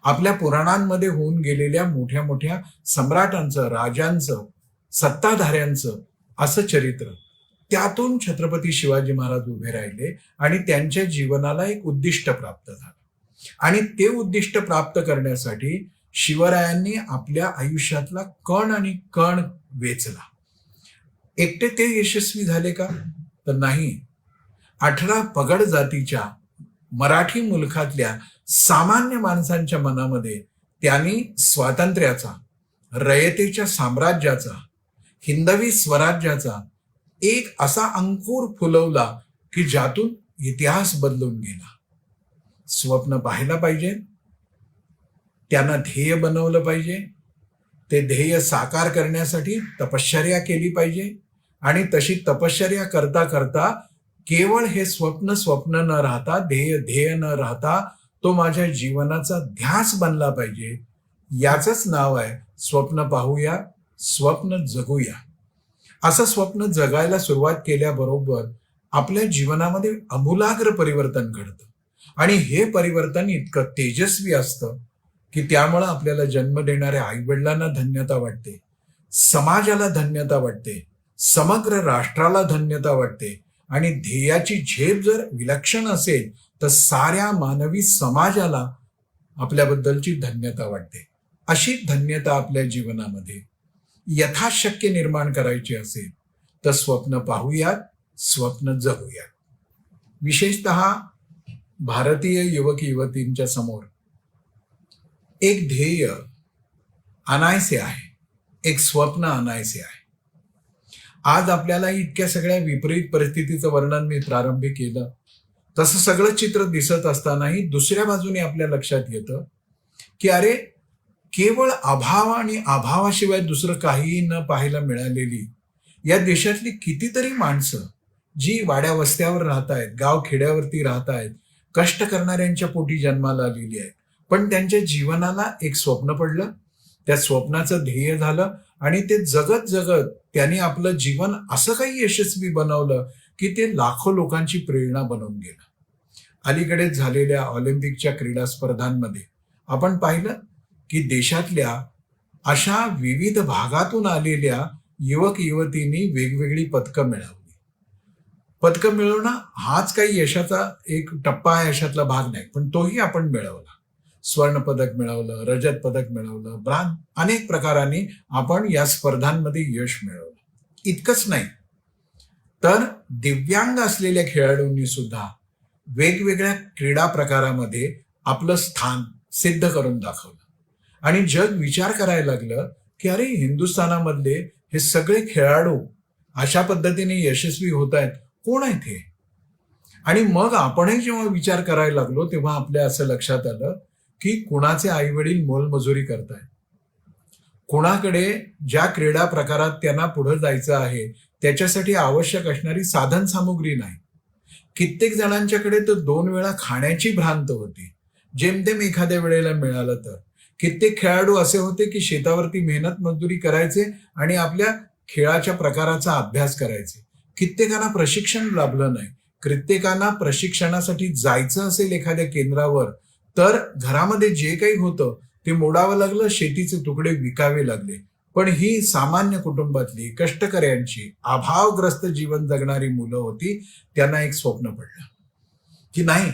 C: आपल्या पुराणांमध्ये होऊन गेलेल्या मोठ्या मोठ्या सम्राटांचं, राजांचं, सत्ताधाऱ्यांचं असं चरित्र. त्यातून छत्रपती शिवाजी महाराज उभे राहिले आणि त्यांच्या जीवनाला एक उद्दिष्ट प्राप्त झालं. आणि ते उद्दिष्ट प्राप्त करण्यासाठी शिवरायांनी आपल्या आयुष्यातला कण आणि कण वेचला. एकटे ते यशस्वी झाले का? तर नाही. 18 पगड जातीच्या मराठी मुलखातल्या सामान्य माणसांच्या मनामध्ये त्यांनी स्वातंत्र्याचा, रयतेच्या साम्राज्याचा, हिंदवी स्वराज्याचा एक असा अंकुर फुलवला की ज्यातून इतिहास बदलून गेला. स्वप्न पाहायला पाहिजे, त्यांना ध्येय बनवलं पाहिजे, ते ध्येय साकार करण्यासाठी तपश्चर्या केली पाहिजे आणि तशी तपश्चर्या करता करता केवळ हे स्वप्न स्वप्न न राहता, ध्येय ध्येय न राहता तो माझ्या जीवनाचा ध्यास बनला पाहिजे. याचंच नाव आहे स्वप्न पाहूया, स्वप्न जगूया. असं स्वप्न जगायला सुरुवात केल्याबरोबर आपल्या जीवनामध्ये आमूलाग्र परिवर्तन घडतं. आणि हे परिवर्तन इतकं तेजस्वी असतं की त्यामुळं आपल्याला जन्म देणाऱ्या आईवडिलांना धन्यता वाटते, समाजाला धन्यता वाटते, समग्र राष्ट्राला धन्यता वाटते. आणि ध्येयाची झेप जर विलक्षण असेल तर साऱ्या मानवी समाजाला आपल्याबद्दलची धन्यता वाटते. अशी धन्यता आपल्या जीवनामध्ये यथाशक्य निर्माण करायची असेल तर स्वप्न पाहूयात, स्वप्न जगूयात. विशेषतः भारतीय युवक युवतींच्या समोर एक ध्येय आणायचे आहे, एक स्वप्न आणायचे आहे. आज आपल्याला इतक्या सगळ्या विपरीत परिस्थितीचं वर्णन मी प्रारंभी केलं, तसं सगळं चित्र दिसत असतानाही दुसऱ्या बाजूने आपल्या लक्षात येतं की अरे, केवळ अभाव आणि अभावाशिवाय दुसरं काहीही न पाहायला मिळालेली या देशातली कितीतरी माणसं जी वाड्या वस्त्यावर राहत आहेत, गाव खेड्यावरती राहत आहेत, कष्ट करणाऱ्यांच्या पोटी जन्माला आलेली आहेत, पण त्यांच्या जीवनाला एक स्वप्न पडलं, त्या स्वप्नाचं ध्येय झालं आणि ते जगत जगत त्यांनी आपलं जीवन असं काही यशस्वी बनवलं की ते लाखो लोकांची प्रेरणा बनून गेलं. अलीकडेच झालेल्या ऑलिम्पिकच्या क्रीडा स्पर्धांमध्ये आपण पाहिलं की देशातल्या अशा विविध भागातून आलेल्या युवक युवतींनी वेगवेगळी पदकं मिळवली. पदकं मिळवणं हाच काही यशाचा एक टप्पा आहे, यशातला भाग नाही, पण तोही आपण मिळवला. स्वर्ण पदक मिळवलं, रजत पदक मिळवलं, ब्रांज, अनेक प्रकारांनी आपण या स्पर्धांमध्ये यश मिळवलं. इतकंच नाही तर दिव्यांग असलेल्या खेळाडूंनी सुद्धा वेगवेगळ्या क्रीडा प्रकारामध्ये आपलं स्थान सिद्ध करून दाखवलं. आणि जग विचार करायला लागलं की अरे, हिंदुस्थानामधले हे सगळे खेळाडू अशा पद्धतीने यशस्वी होत आहेत, कोण आहेत हे? आणि मग आपणही जेव्हा विचार करायला लागलो तेव्हा आपल्या असं लक्षात आलं की कुणाचे आई वडील मोलमजुरी करतायत, कुणाकडे ज्या क्रीडा प्रकारात त्यांना पुढे जायचं आहे त्याच्यासाठी आवश्यक असणारी साधन सामुग्री नाही. कित्येक जणांच्याकडे तर 2 वेळा खाण्याची भ्रांत होती, जेमतेम एखाद्या वेळेला मिळालं तर. कित्येक खेळाडू असे होते की शेतावरती मेहनत मजदुरी करायचे आणि आपल्या खेळाच्या प्रकाराचा अभ्यास करायचे. कित्येकांना प्रशिक्षण लाभलं नाही. कित्येकांना प्रशिक्षणासाठी जायचं असेल एखाद्या केंद्रावर तर घरामध्ये जे काही होतं ते मोडावं लागलं, शेतीचे तुकडे विकावे लागले. पण ही सामान्य कुटुंबातली कष्टकऱ्यांची अभावग्रस्त जीवन जगणारी मुलं होती. त्यांना एक स्वप्न पडलं की नाही,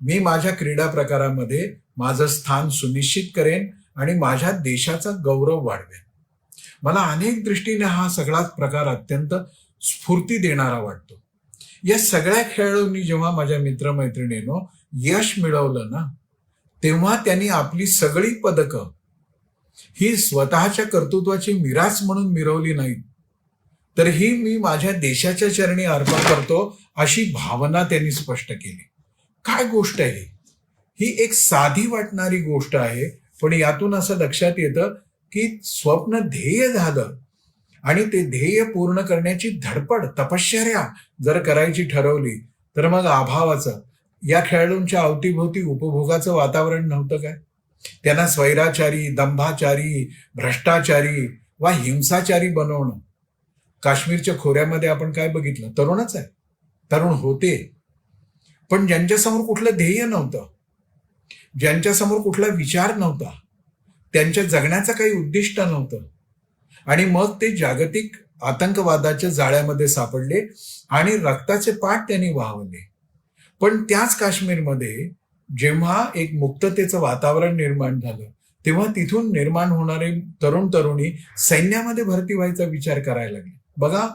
C: मी माझ्या क्रीडा प्रकारामध्ये माझं स्थान सुनिश्चित करेन आणि माझ्या देशाचा गौरव वाढवेन. मला अनेक दृष्टीने हा सगळाच प्रकार अत्यंत स्फूर्ती देणारा वाटतो. या सगळ्या खेळाडूंनी जेव्हा माझ्या मित्रमैत्रिणींनो यश मिळवलं ना, तेव्हा त्यांनी आपली सगळी पदकं ही स्वतःच्या कर्तृत्वाची मिरास म्हणून मिरवली नाहीत, तर ही मी माझ्या देशाच्या चरणी अर्पण करतो अशी भावना त्यांनी स्पष्ट केली. काय गोष्ट आहे ही? एक साधी वाटणारी गोष्ट आहे, पण यातून असं लक्षात येतं की स्वप्न ध्येय झालं आणि ते ध्येय पूर्ण करण्याची धडपड, तपश्चर्या जर करायची ठरवली तर मग अभावाचं, या खेळाडूंच्या अवतीभोवती उपभोगाचं वातावरण नव्हतं काय? त्यांना स्वैराचारी, दंभाचारी, भ्रष्टाचारी वा हिंसाचारी बनवणं. काश्मीरच्या खोऱ्यामध्ये आपण काय बघितलं? तरुणच आहे, तरुण होते, पण ज्यांच्यासमोर कुठलं ध्येय नव्हतं, ज्यांच्यासमोर कुठला विचार नव्हता, त्यांच्या जगण्याचं काही उद्दिष्ट नव्हतं, आणि मग ते जागतिक आतंकवादाच्या जाळ्यामध्ये सापडले आणि रक्ताचे पाठ त्यांनी वाहवले. पण त्याच काश्मीरमध्ये जेव्हा एक मुक्ततेचं वातावरण निर्माण झालं तेव्हा तिथून निर्माण होणारे तरुण तरुणी सैन्यामध्ये भरती व्हायचा विचार करायला लागले. बघा,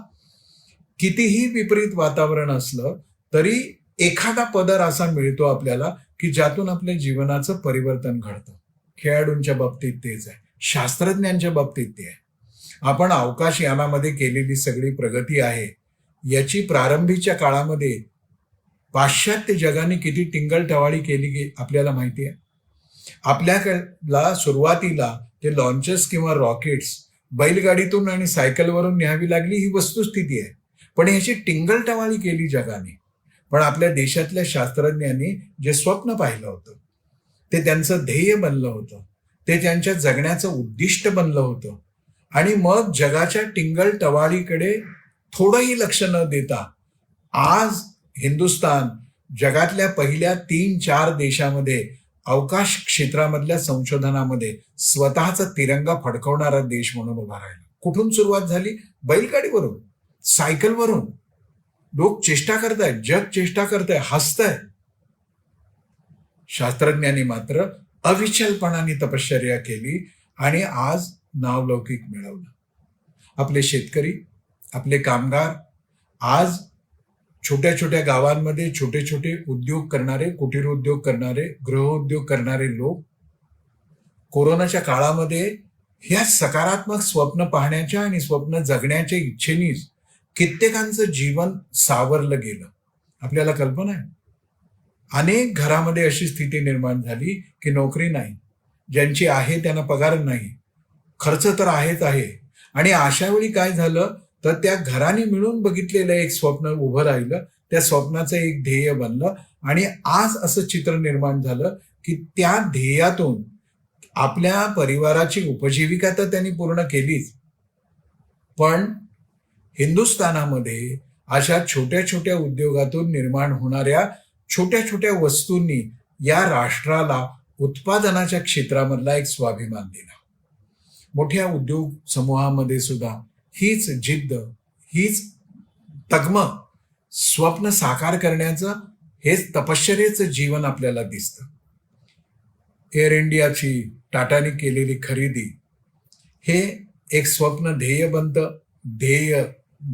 C: कितीही विपरीत वातावरण असलं तरी एखादा पदर असा मिळतो आपल्याला की ज्यातून आपल्या जीवनाचं परिवर्तन घडतं. खेळाडूंच्या बाबतीत तेच आहे, शास्त्रज्ञांच्या बाबतीत ते आहे. आपण अवकाश यानामध्ये केलेली सगळी प्रगती आहे याची प्रारंभीच्या काळामध्ये पाश्चात्य जगाने किती टिंगलटवाळी केली आपल्याला माहिती आहे. आपल्याला सुरुवातीला ते लॉन्चर्स किंवा रॉकेट्स बैलगाडीतून आणि सायकलवरून न्यावी लागली, ही वस्तुस्थिती आहे. पण ह्याची टिंगलटवाळी केली जगाने. पण आपल्या देशातल्या शास्त्रज्ञांनी जे स्वप्न पाहिलं होतं ते त्यांचं ध्येय बनलं होतं, ते त्यांच्या जगण्याचं उद्दिष्ट बनलं होतं. आणि मग जगाच्या टिंगलटवाळीकडे थोडंही लक्ष न देता आज हिंदुस्थान जगातल्या पहिल्या 3-4 देशामध्ये अवकाश क्षेत्रामधल्या संशोधनामध्ये स्वतःचा तिरंगा फडकवणारा देश म्हणून उभा राहिला. कुठून सुरुवात झाली? बैलगाडीवरून, सायकलवरून. लोक चेष्टा करतायत, जग चेष्टा करताय, हसताय. शास्त्रज्ञांनी मात्र अविचलपणाने तपश्चर्या केली आणि आज नावलौकिक मिळवलं. आपले शेतकरी, आपले कामगार आज छोट्या छोट्या गावांमध्ये छोटे छोटे उद्योग करणारे, कुटीर उद्योग करणारे, गृहउद्योग करणारे लोक कोरोनाच्या काळामध्ये ह्या सकारात्मक स्वप्न पाहण्याच्या आणि स्वप्न जगण्याच्या इच्छेनीच कित्येकांचं जीवन सावरलं गेलं. आपल्याला कल्पना आहे, अनेक घरामध्ये अशी स्थिती निर्माण झाली की नोकरी नाही, ज्यांची आहे त्यांना पगार नाही, खर्च तर आहेच आहे. आणि अशा वेळी काय झालं तर त्या घराने मिळून बघितलेलं एक स्वप्न उभं राहिलं, त्या स्वप्नाचं एक ध्येय बनलं आणि आज असं चित्र निर्माण झालं की त्या ध्येयातून आपल्या परिवाराची उपजीविका तर त्यांनी पूर्ण केलीच, पण हिंदुस्थानामध्ये अशा छोट्या छोट्या उद्योगातून निर्माण होणाऱ्या छोट्या छोट्या वस्तूंनी या राष्ट्राला उत्पादनाच्या क्षेत्रामधला एक स्वाभिमान दिला. मोठ्या उद्योग समूहामध्ये सुद्धा हीच जिद्द, हीच तगमग, स्वप्न साकार करण्याचं हेच तपश्चर्येचं जीवन आपल्याला दिसतं. एअर इंडियाची टाटाने केलेली खरेदी हे एक स्वप्न ध्येय बनतं, ध्येय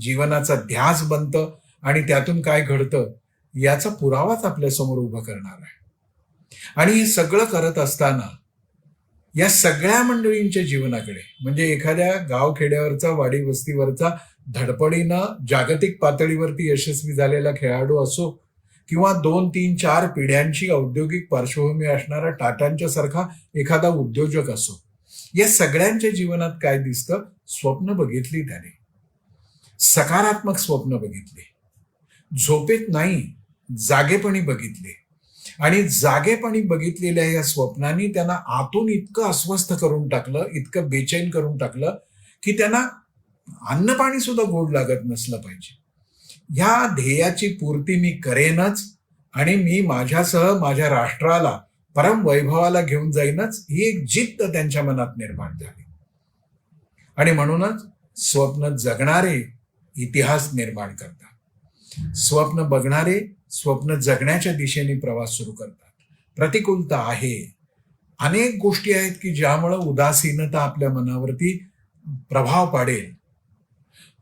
C: जीवनाचा ध्यास बनतं आणि त्यातून काय घडतं याचा पुरावाच आपल्यासमोर उभं करणार आहे. आणि हे सगळं करत असताना या सगळ्या मंडळींच्या जीवनाकडे, म्हणजे एखाद्या गावखेड्यावरचा, वाडी वस्तीवरचा धडपडीनं जागतिक पातळीवरती यशस्वी झालेला खेळाडू असो किंवा 2-3-4 पिढ्यांची औद्योगिक पार्श्वभूमी असणारा टाटांच्या सारखा एखादा उद्योजक असो, या सगळ्यांच्या जीवनात काय दिसतं? स्वप्न बघितली त्याने, सकारात्मक स्वप्न बघितले, झोपेत नाही जागेपणी बघितले. आणि जागेपणी बघितलेल्या या स्वप्नांनी त्यांना आतून इतकं अस्वस्थ करून टाकलं, इतकं बेचैन करून टाकलं की त्यांना अन्न पाणी सुद्धा गोड लागत नसलं पाहिजे. ह्या ध्येयाची पूर्ती मी करेनच आणि मी माझ्यासह माझ्या राष्ट्राला परम वैभवाला घेऊन जाईनच, ही एक जिद्द त्यांच्या मनात निर्माण झाली. आणि म्हणूनच स्वप्न जगणारे इतिहास निर्माण करतात, स्वप्न बघणारे स्वप्न जगण्याच्या दिशेने प्रवास सुरू करतात. प्रतिकूलता आहे, अनेक गोष्टी आहेत की ज्यामुळे उदासीनता आपल्या मनावरती प्रभाव पाडेल.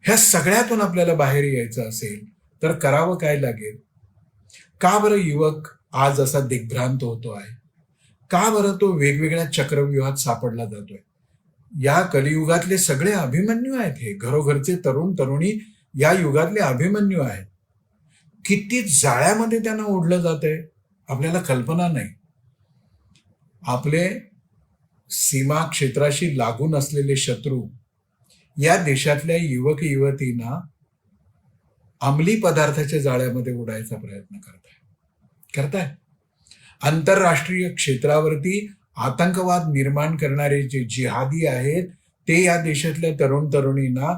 C: ह्या सगळ्यातून आपल्याला बाहेर यायचं असेल तर करावं काय लागेल? का बरं युवक आज असा दिग्भ्रांत होतो आहे? का बरं तो वेगवेगळ्या चक्रव्यूहात सापडला जातोय? या कलियुगातले सगळे अभिमन्यू आहेत, हे घरोघरचे तरुण तरुणी या युगातले अभिमन्यू आहेत. किती जाळ्यामध्ये त्यांना ओढलं जातंय आपल्याला कल्पना नाही. आपले सीमा क्षेत्राशी लागून असलेले शत्रू या देशातल्या युवक युवतींना अंमली पदार्थाच्या जाळ्यामध्ये ओढायचा प्रयत्न करताय. आंतरराष्ट्रीय क्षेत्रावरती आतंकवाद निर्माण करणारे जे जिहादी आहेत ते या देशातल्या तरुण तरुणींना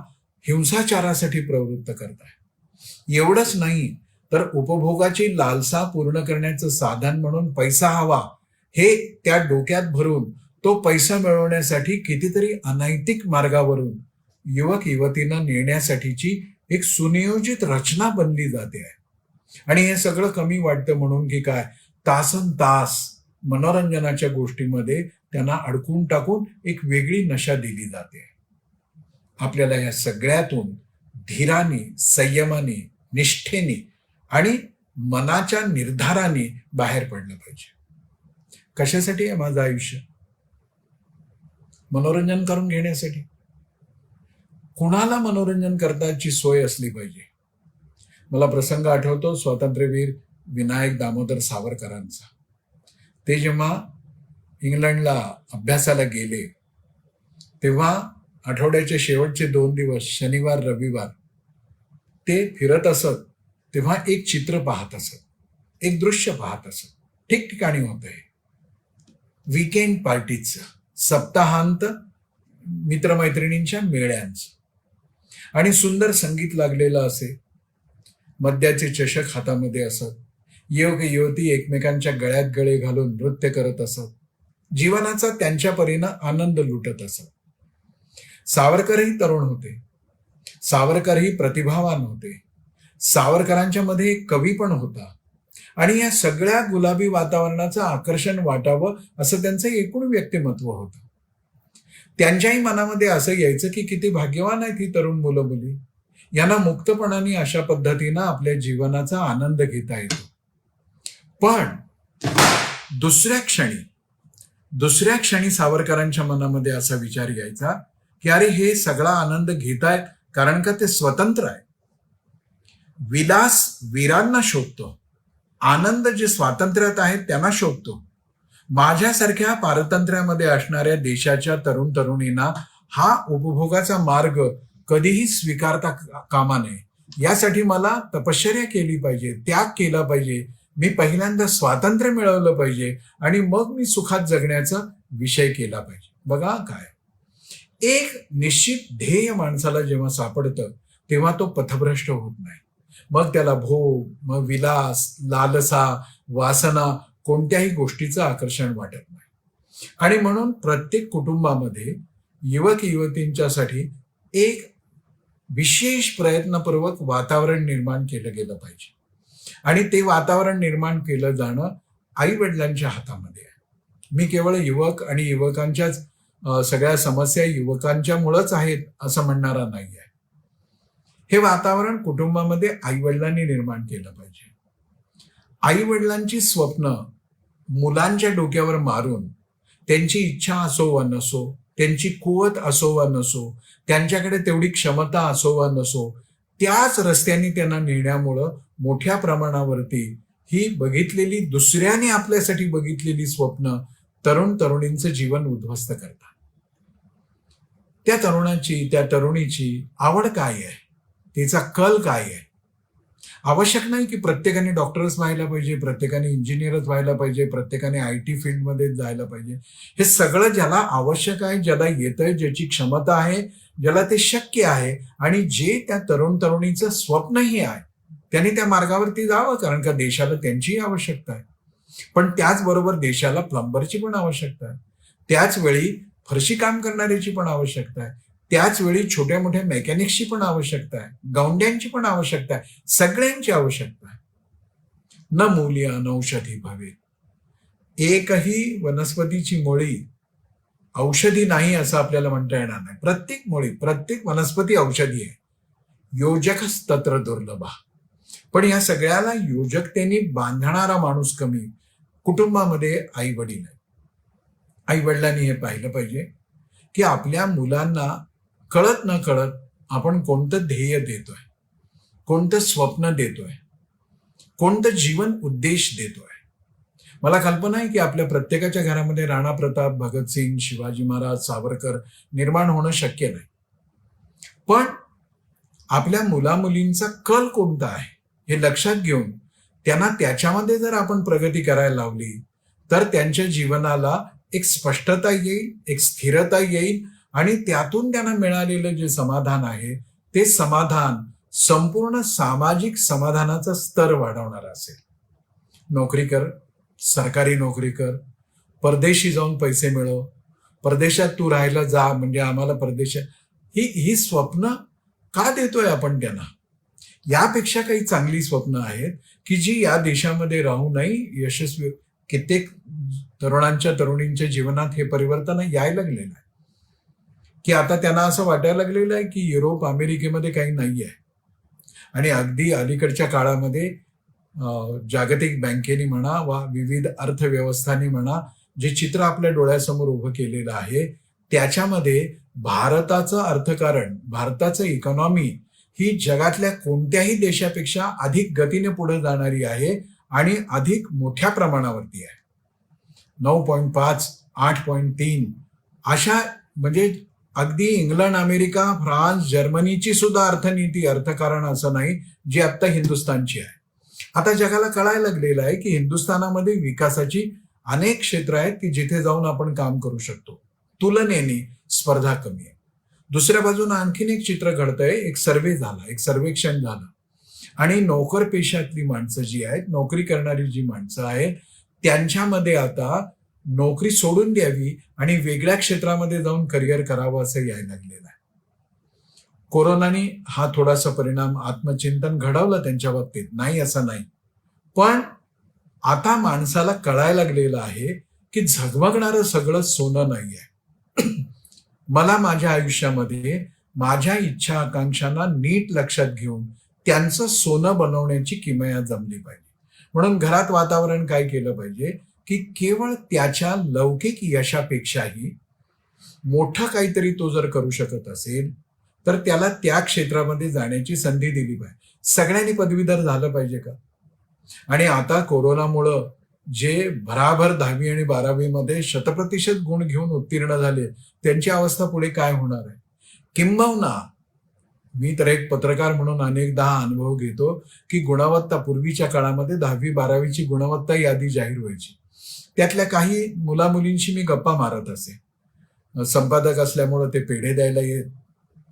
C: हिंसाचारासाठी प्रवृत्त करताय. एवढंच नाही तर उपभोगाची लालसा पूर्ण करण्याचं साधन म्हणून पैसा हवा हे त्या डोक्यात भरून तो पैसा मिळवण्यासाठी कितीतरी अनैतिक मार्गावरून युवक युवतींना नेण्यासाठीची एक सुनियोजित रचना बनली जाते आहे. आणि हे सगळं कमी वाटतं म्हणून की काय, तासन तास मनोरंजनाच्या गोष्टीमध्ये त्यांना अडकून टाकून एक वेगळी नशा दिली जाते. आपल्याला या सगळ्यातून धीराने, संयमाने, निष्ठेने आणि मनाच्या निर्धाराने बाहेर पडलं पाहिजे. कशासाठी आहे माझं आयुष्य? मनोरंजन करून घेण्यासाठी. कुणाला मनोरंजन करण्याची सोय असली पाहिजे. मला प्रसंग आठवतो स्वातंत्र्यवीर विनायक दामोदर सावरकरांचा. ते जेव्हा इंग्लंडला अभ्यासाला गेले तेव्हा आठवड्याचे शेवटचे 2 दिवस शनिवार रविवार ते फिरत असत तेव्हा एक चित्र पाहत असत, एक दृश्य पाहत असत. ठिकठिकाणी होतंय वीकेंड पार्टीचं, सप्ताहांत मित्रमैत्रिणींच्या मेळ्यांचं आणि सुंदर संगीत लागलेलं असे मद्याचे चषक हातामध्ये असत, युवक युवती एकमेकांच्या गळ्यात गळे घालून नृत्य करत असत, जीवनाचा त्यांच्या परीनं आनंद लुटत असत. सावरकरही तरुण होते, सावरकरही प्रतिभावान होते, सावरकरांच्या मध्ये एक कवी पण होता आणि या सगळ्या गुलाबी वातावरणाचं आकर्षण वाटावं असं त्यांचं एकूण व्यक्तिमत्व होतं. त्यांच्याही मनामध्ये असं यायचं की किती भाग्यवान आहेत ही तरुण मुलं मुली, यांना मुक्तपणाने अशा पद्धतीनं आपल्या जीवनाचा आनंद घेता येतो. पण दुसऱ्या क्षणी सावरकरांच्या मनामध्ये असा विचार यायचा की अरे हे सगळा आनंद घेतायत कारण का ते स्वतंत्र आहे. विलास वीरांना शोधतो, आनंद जे स्वातंत्र्यात आहेत त्यांना शोधतो. माझ्यासारख्या पारतंत्र्यामध्ये असणाऱ्या देशाच्या तरुण तरुणींना हा उपभोगाचा मार्ग कधीही स्वीकारता कामा नये. यासाठी मला तपश्चर्या केली पाहिजे, त्याग केला पाहिजे, मी पहिल्यांदा स्वातंत्र्य मिळवलं पाहिजे आणि मग मी सुखात जगण्याचा विषय केला पाहिजे. बघा काय एक निश्चित ध्येय माणसाला जेव्हा सापडतं तेव्हा तो पथभ्रष्ट होत नाही. मग त्याला भोग, मग विलास, लालसा, वासना कोणत्याही गोष्टीचं आकर्षण वाटत नाही. आणि म्हणून प्रत्येक कुटुंबामध्ये युवक युवतींच्यासाठी एक विशेष प्रयत्नपूर्वक वातावरण निर्माण केलं गेलं पाहिजे. आणि ते वातावरण निर्माण केलं जाणं आई वडिलांच्या हातामध्ये आहे. मी केवळ युवक आणि युवकांच्याच सगळ्या समस्या युवकांच्या मुळेच आहेत असं म्हणणारा नाही आहे. हे वातावरण कुटुंबामध्ये आई वडिलांनी निर्माण केलं पाहिजे. आई वडिलांची स्वप्न मुलांच्या डोक्यावर मारून त्यांची इच्छा असो वा नसो, त्यांची कुवत असो वा नसो, त्यांच्याकडे तेवढी क्षमता असो वा नसो, त्याच रस्त्याने त्यांना नेण्यामुळं मोठ्या प्रमाणावरती ही बघितलेली दुसऱ्याने आपल्यासाठी बघितलेली स्वप्न तरुण तरुणींचं जीवन उद्ध्वस्त करतात. त्या तरुणाची त्या तरुणीची आवड काय आहे, तिचा कल काय आहे. आवश्यक नाही की प्रत्येकाने डॉक्टरच व्हायला पाहिजे, प्रत्येकाने इंजिनियरच व्हायला पाहिजे, प्रत्येकाने IT फील्डमध्ये जायला पाहिजे. हे सगळं ज्याला आवश्यक आहे, ज्याला येतंय, ज्याची क्षमता आहे, ज्याला ते शक्य आहे आणि जे त्या तरुण तरुणीचं स्वप्नही आहे त्यांनी त्या मार्गावरती जावं. कारण का देशाला त्यांचीही आवश्यकता आहे. पण त्याचबरोबर देशाला प्लंबरची पण आवश्यकता आहे, त्याच वेळी फरशी काम करणाऱ्याची पण आवश्यकता आहे, त्याच वेळी छोट्या मोठ्या मेकॅनिक्सची पण आवश्यकता आहे, गौंड्यांची पण आवश्यकता आहे, सगळ्यांची आवश्यकता आहे. न मूल्य अनौषधी भवे, एकही वनस्पतीची मुळी औषधी नाही असं आपल्याला म्हणता येणार नाही. प्रत्येक मुळी, प्रत्येक वनस्पती औषधी आहे. योजकच तत्र दुर्लभा. पण या सगळ्याला योजकतेने बांधणारा माणूस कमी. कुटुंबामध्ये आई वडील आहे. आई वडिलांनी हे पाहिलं पाहिजे की आपल्या मुलांना कळत न कळत आपण कोणतं ध्येय देतोय, कोणतं स्वप्न देतोय, कोणतं जीवन उद्देश देतोय. मला कल्पना आहे की आपल्या प्रत्येकाच्या घरामध्ये राणा प्रताप, भगतसिंग, शिवाजी महाराज, सावरकर निर्माण होणं शक्य नाही. पण आपल्या मुलामुलींचा कल कोणता आहे हे लक्षात घेऊन त्यांना त्याच्यामध्ये जर आपण प्रगती करायला लावली तर त्यांच्या जीवनाला एक स्पष्टता येईल, एक स्थिरता येईल आणि त्यातून त्यांना मिळालेलं जे समाधान आहे ते समाधान संपूर्ण सामाजिक समाधानाचा स्तर वाढवणार असेल. नोकरी कर, सरकारी नोकरी कर, परदेशी जाऊन पैसे मिळव, परदेशात तू राहायला जा, म्हणजे आम्हाला परदेशात, ही स्वप्न का देतोय आपण त्यांना? यापेक्षा काही चांगली स्वप्न आहेत की जी या देशामध्ये राहूनही यशस्वी. कित्येक तरुणांच्या तरुणींच्या जीवनात हे परिवर्तन यायला लागलेलं आहे की आता त्यांना असं वाटायला लागलेलं आहे की युरोप अमेरिकेमध्ये काही नाही आहे. आणि अगदी अलीकडच्या काळामध्ये जागतिक बँकेने म्हणा वा विविध अर्थव्यवस्थांनी म्हणा जे चित्र आपल्या डोळ्यासमोर उभं केलेलं आहे त्याच्यामध्ये भारताचं अर्थकारण, भारताचं इकॉनॉमी ही जगातल्या कोणत्याही देशापेक्षा अधिक गतीने पुढे जाणारी आहे आणि अधिक मोठ्या प्रमाणावरती आहे. 9.5, 8.3 अशा, म्हणजे अगदी इंग्लंड, अमेरिका, फ्रान्स, जर्मनीची सुद्धा अर्थनीती, अर्थकारण असं नाही जी आता हिंदुस्थानची आहे. आता जगाला कळायला लागलेलं आहे की हिंदुस्थानामध्ये विकासाची अनेक क्षेत्र आहेत की जिथे जाऊन आपण काम करू शकतो. तुलनेने स्पर्धा कमी आहे. दुसऱ्या बाजूने आणखीन एक चित्र घडतंय, एक सर्वे झाला, एक सर्वेक्षण झालं आणि नोकर पेशातली माणसं जी आहेत, नोकरी करणारी जी माणसं आहेत, त्यांच्यामध्ये आता नोकरी सोडून द्यावी आणि वेगळ्या क्षेत्रामध्ये जाऊन करिअर करावं असं यायला लागलेलं आहे. कोरोनाने हा थोडासा परिणाम, आत्मचिंतन घडवलं त्यांच्या बाबतीत, नाही असं नाही. पण आता माणसाला कळायला लागलेलं आहे की झगमगणारं सगळं सोनं नाहीये. मला माझ्या आयुष्यामध्ये माझ्या इच्छा आकांक्षांना नीट लक्षात घेऊन त्यांचं सोनं बनवण्याची किमया जमली पाहिजे. म्हणून घरात वातावरण काय केलं पाहिजे की केवळ त्याच्या लौकिक यशापेक्षाही मोठं काहीतरी तो जर करू शकत असेल तर त्याला त्या क्षेत्रामध्ये जाण्याची संधी दिली पाहिजे. सगळ्यांनी पदवीधर झालं पाहिजे का? आणि आता कोरोनामुळं जे भराभर 10वी आणि 12वी मध्ये 100% गुण घेऊन उत्तीर्ण झाले, त्यांची अवस्था पुढे काय होणार आहे? किंबहुना मी तर एक पत्रकार म्हणून अनेकदा हा अनुभव घेतो की गुणवत्ता, पूर्वीच्या काळामध्ये 10वी 12वीची गुणवत्ता यादी जाहीर व्हायची. त्यातल्या काही मुलामुलींशी मी गप्पा मारत असे. संपादक असल्यामुळं ते पेढे द्यायला येत,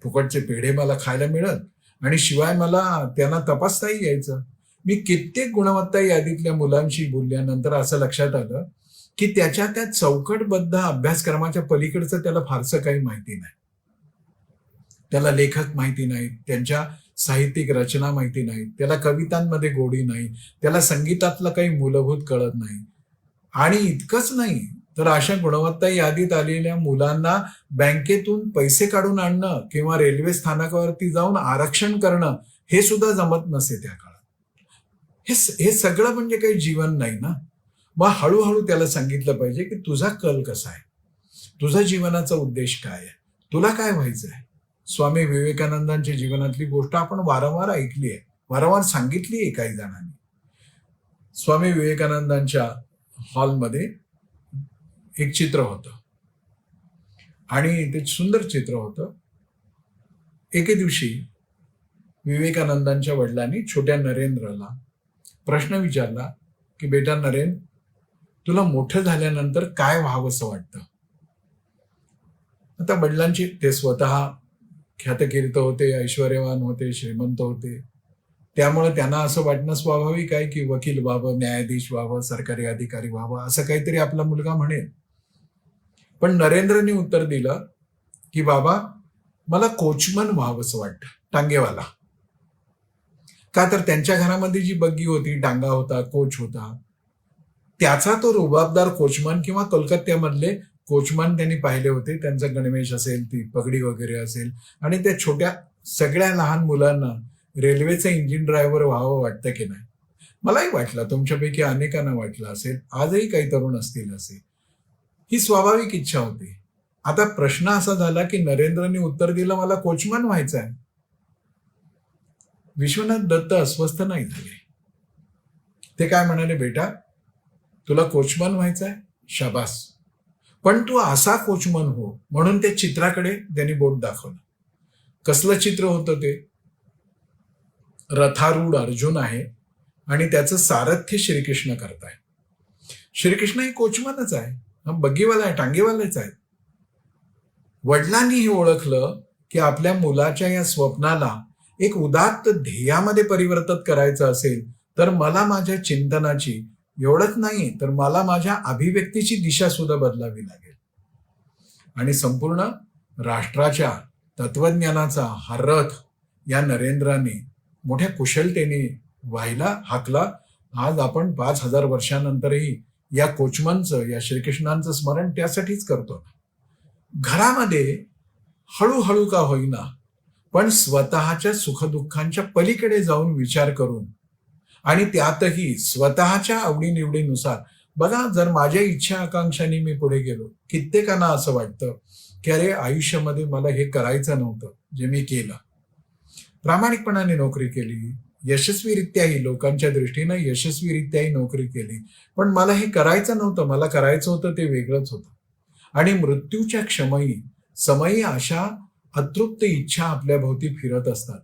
C: फुकटचे पेढे मला खायला मिळत आणि शिवाय मला त्यांना तपासताही यायचं. मी कित्येक गुणवत्ता यादीतल्या मुलांशी बोलल्यानंतर असं लक्षात आलं की त्याच्या त्या चौकटबद्ध अभ्यासक्रमाच्या पलीकडचं त्याला फारसं काही माहिती नाही. त्याला लेखक माहिती नाहीत, त्यांच्या साहित्यिक रचना माहिती नाहीत, त्याला कवितांमध्ये गोडी नाही, त्याला संगीतातलं काही मूलभूत कळत नाही. आणि इतकंच नाही तर अशा गुणवत्ता यादीत आलेल्या मुलांना बँकेतून पैसे काढून आणणं किंवा रेल्वे स्थानकावरती जाऊन आरक्षण करणं हे सुद्धा जमत नसे त्या काळात. हे सगळं म्हणजे काही जीवन नाही ना. मग हळूहळू त्याला सांगितलं पाहिजे की तुझा कल कसा आहे, तुझा जीवनाचा उद्देश काय आहे, तुला काय व्हायचं आहे. स्वामी विवेकानंदांच्या जीवनातली गोष्ट आपण वारंवार ऐकली आहे, वारंवार सांगितली आहे काही जणांनी. स्वामी विवेकानंदांच्या हॉलमध्ये एक चित्र होतं आणि ते सुंदर चित्र होतं. एके दिवशी विवेकानंदांच्या वडिलांनी छोट्या नरेंद्रला प्रश्न विचारला की बेटा नरेंद्र, तुला मोठं झाल्यानंतर काय व्हावंसं वाटतं? आता वडिलांची, ते स्वतः ख्यातकीर्त होते, ऐश्वर्यवान होते, श्रीमंत होते, त्यामुळे त्यांना असं वाटणं स्वाभाविक आहे की वकील व्हावं, न्यायाधीश व्हावं, सरकारी अधिकारी व्हावं असं काहीतरी आपला मुलगा म्हणेल. पण नरेंद्रने उत्तर दिलं की बाबा, मला कोचमन व्हावंसं वाटतं, टांगेवाला. का तर त्यांच्या घरामध्ये जी बग्गी होती, टांगा होता, कोच होता, त्याचा तो रुबाबदार कोचमन किंवा कोलकात्यामधले कोचमन त्यांनी पाहिले होते. त्यांचा गणवेश असेल, ती पगडी वगैरे असेल, आणि त्या छोट्या सगळ्या लहान मुलांना रेल्वेचं इंजिन ड्रायव्हर व्हावं वाटतं की नाही? मलाही वाटलं, तुमच्यापैकी अनेकांना वाटलं असेल, आजही काही तरुण असतील असे. ही स्वाभाविक इच्छा होती. आता प्रश्न असा झाला की नरेंद्रने उत्तर दिलं मला कोचमन व्हायचं आहे. विश्वनाथ दत्त अस्वस्थ नाही झाले. ते काय म्हणाले, बेटा तुला कोचमन व्हायचं आहे, शाबास, पण तू असा कोचमन हो. म्हणून त्या चित्राकडे त्यांनी बोट दाखवलं. कसलं चित्र होतं ते? रथारूढ अर्जुन आहे आणि त्याचं सारथ्य श्रीकृष्ण करताय. श्रीकृष्ण हे कोचमनच आहे, बग्गीवाला आहे, टांगेवालाच आहे. वडिलांनी हे ओळखलं की आपल्या मुलाच्या या स्वप्नाला एक उदात्त ध्येयामध्ये परिवर्तित करायचं असेल तर मला माझ्या चिंतनाची, एवढंच नाही तर मला माझ्या अभिव्यक्तीची दिशा सुद्धा बदलावी लागेल. आणि संपूर्ण राष्ट्राच्या तत्वज्ञानाचा हा रथ या नरेंद्राने मोठ्या कुशलतेने व्हायला हाकला. आज आपण 5000 वर्षानंतरही या कोचमनचं, या श्रीकृष्णांचं स्मरण त्यासाठीच करतो. घरामध्ये हळूहळू का होईना पण स्वतःच्या सुखदुःखांच्या पलीकडे जाऊन विचार करून, आणि त्यातही स्वतःच्या आवडीनिवडीनुसार. बघा, जर माझ्या इच्छा आकांक्षांनी मी पुढे गेलो, कित्येकांना असं वाटतं की अरे आयुष्यामध्ये मला हे करायचं नव्हतं जे मी केलं. प्रामाणिकपणाने नोकरी केली, यशस्वीरित्याही, लोकांच्या दृष्टीनं यशस्वीरित्याही नोकरी केली, पण मला हे करायचं नव्हतं. मला करायचं होतं ते वेगळंच होतं. आणि मृत्यूच्या समयी अशा अतृप्त इच्छा आपल्या भोवती फिरत असतात.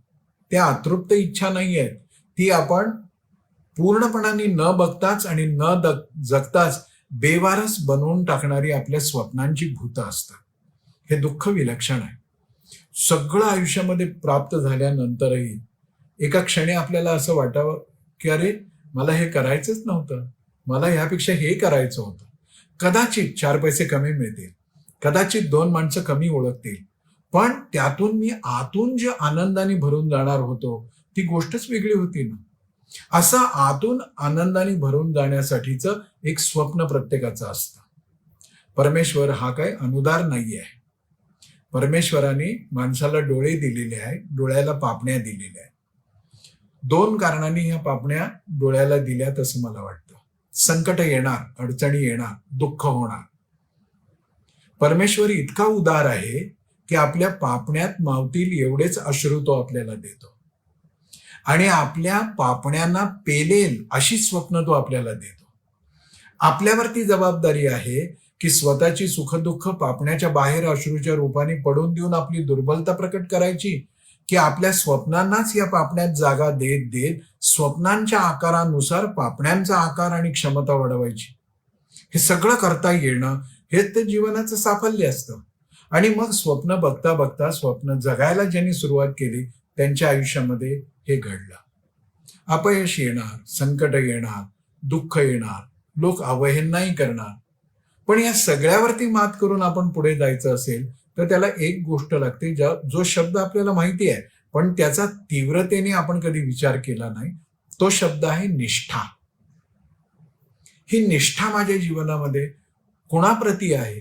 C: त्या अतृप्त इच्छा नाही आहेत, ती आपण पूर्णपणाने न बघताच आणि न जगताच बेवारस बनवून टाकणारी आपल्या स्वप्नांची भूतं असतात. हे दुःख विलक्षण आहे. सगळं आयुष्यामध्ये प्राप्त झाल्यानंतरही एका क्षणी आपल्याला असं वाटावं की अरे मला हे करायचंच नव्हतं, मला ह्यापेक्षा हे करायचं होतं. कदाचित 4 पैसे कमी मिळतील, कदाचित 2 माणसं कमी ओळखतील, पण त्यातून मी आतून जे आनंदाने भरून जाणार होतो ती गोष्टच वेगळी होती ना. असं आतून आनंदाने भरून जाण्यासाठीचं एक स्वप्न प्रत्येकाचं असतं. परमेश्वर हा काय अनुदार नाही आहे. परमेश्वराने माणसाला डोळे दिलेले आहेत, डोळ्याला पापण्या दिलेल्या आहेत. 2 कारणांनी ह्या पापण्या डोळ्याला दिल्यात असं मला वाटतं. संकट येणार, अडचणी येणार, दुःख होणार. परमेश्वर इतका उदार आहे की आपल्या पापण्यात मावतील एवढेच अश्रू तो आपल्याला देतो आणि आपल्या पापण्यांना पेलेल अशी स्वप्न तो आपल्याला देतो. आपल्यावरती जबाबदारी आहे की स्वतःची सुखदुःख पापण्याच्या बाहेर अश्रूच्या रूपाने पडून देऊन आपली दुर्बलता प्रकट करायची, की आपल्या स्वप्नांनाच या पापण्यात जागा देत देत स्वप्नांच्या आकारानुसार पापण्यांचा आकार आणि क्षमता वाढवायची. हे सगळं करता येणं हेच तर जीवनाचं साफल्य असतं. आणि मग स्वप्न बघता बघता स्वप्न जगायला ज्यांनी सुरुवात केली त्यांच्या आयुष्यामध्ये हे घडलं. अपयश येणार, संकट येणार, दुःख येणार, लोक अवहेलनाही करणार, पण या सगळ्यावरती मात करून आपण पुढे जायचं असेल तर त्याला एक गोष्ट लागते, जो शब्द आपल्याला माहिती आहे पण त्याचा तीव्रतेने आपण कधी विचार केला नाही. तो शब्द आहे निष्ठा. ही निष्ठा माझ्या जीवनामध्ये कोणाप्रती आहे?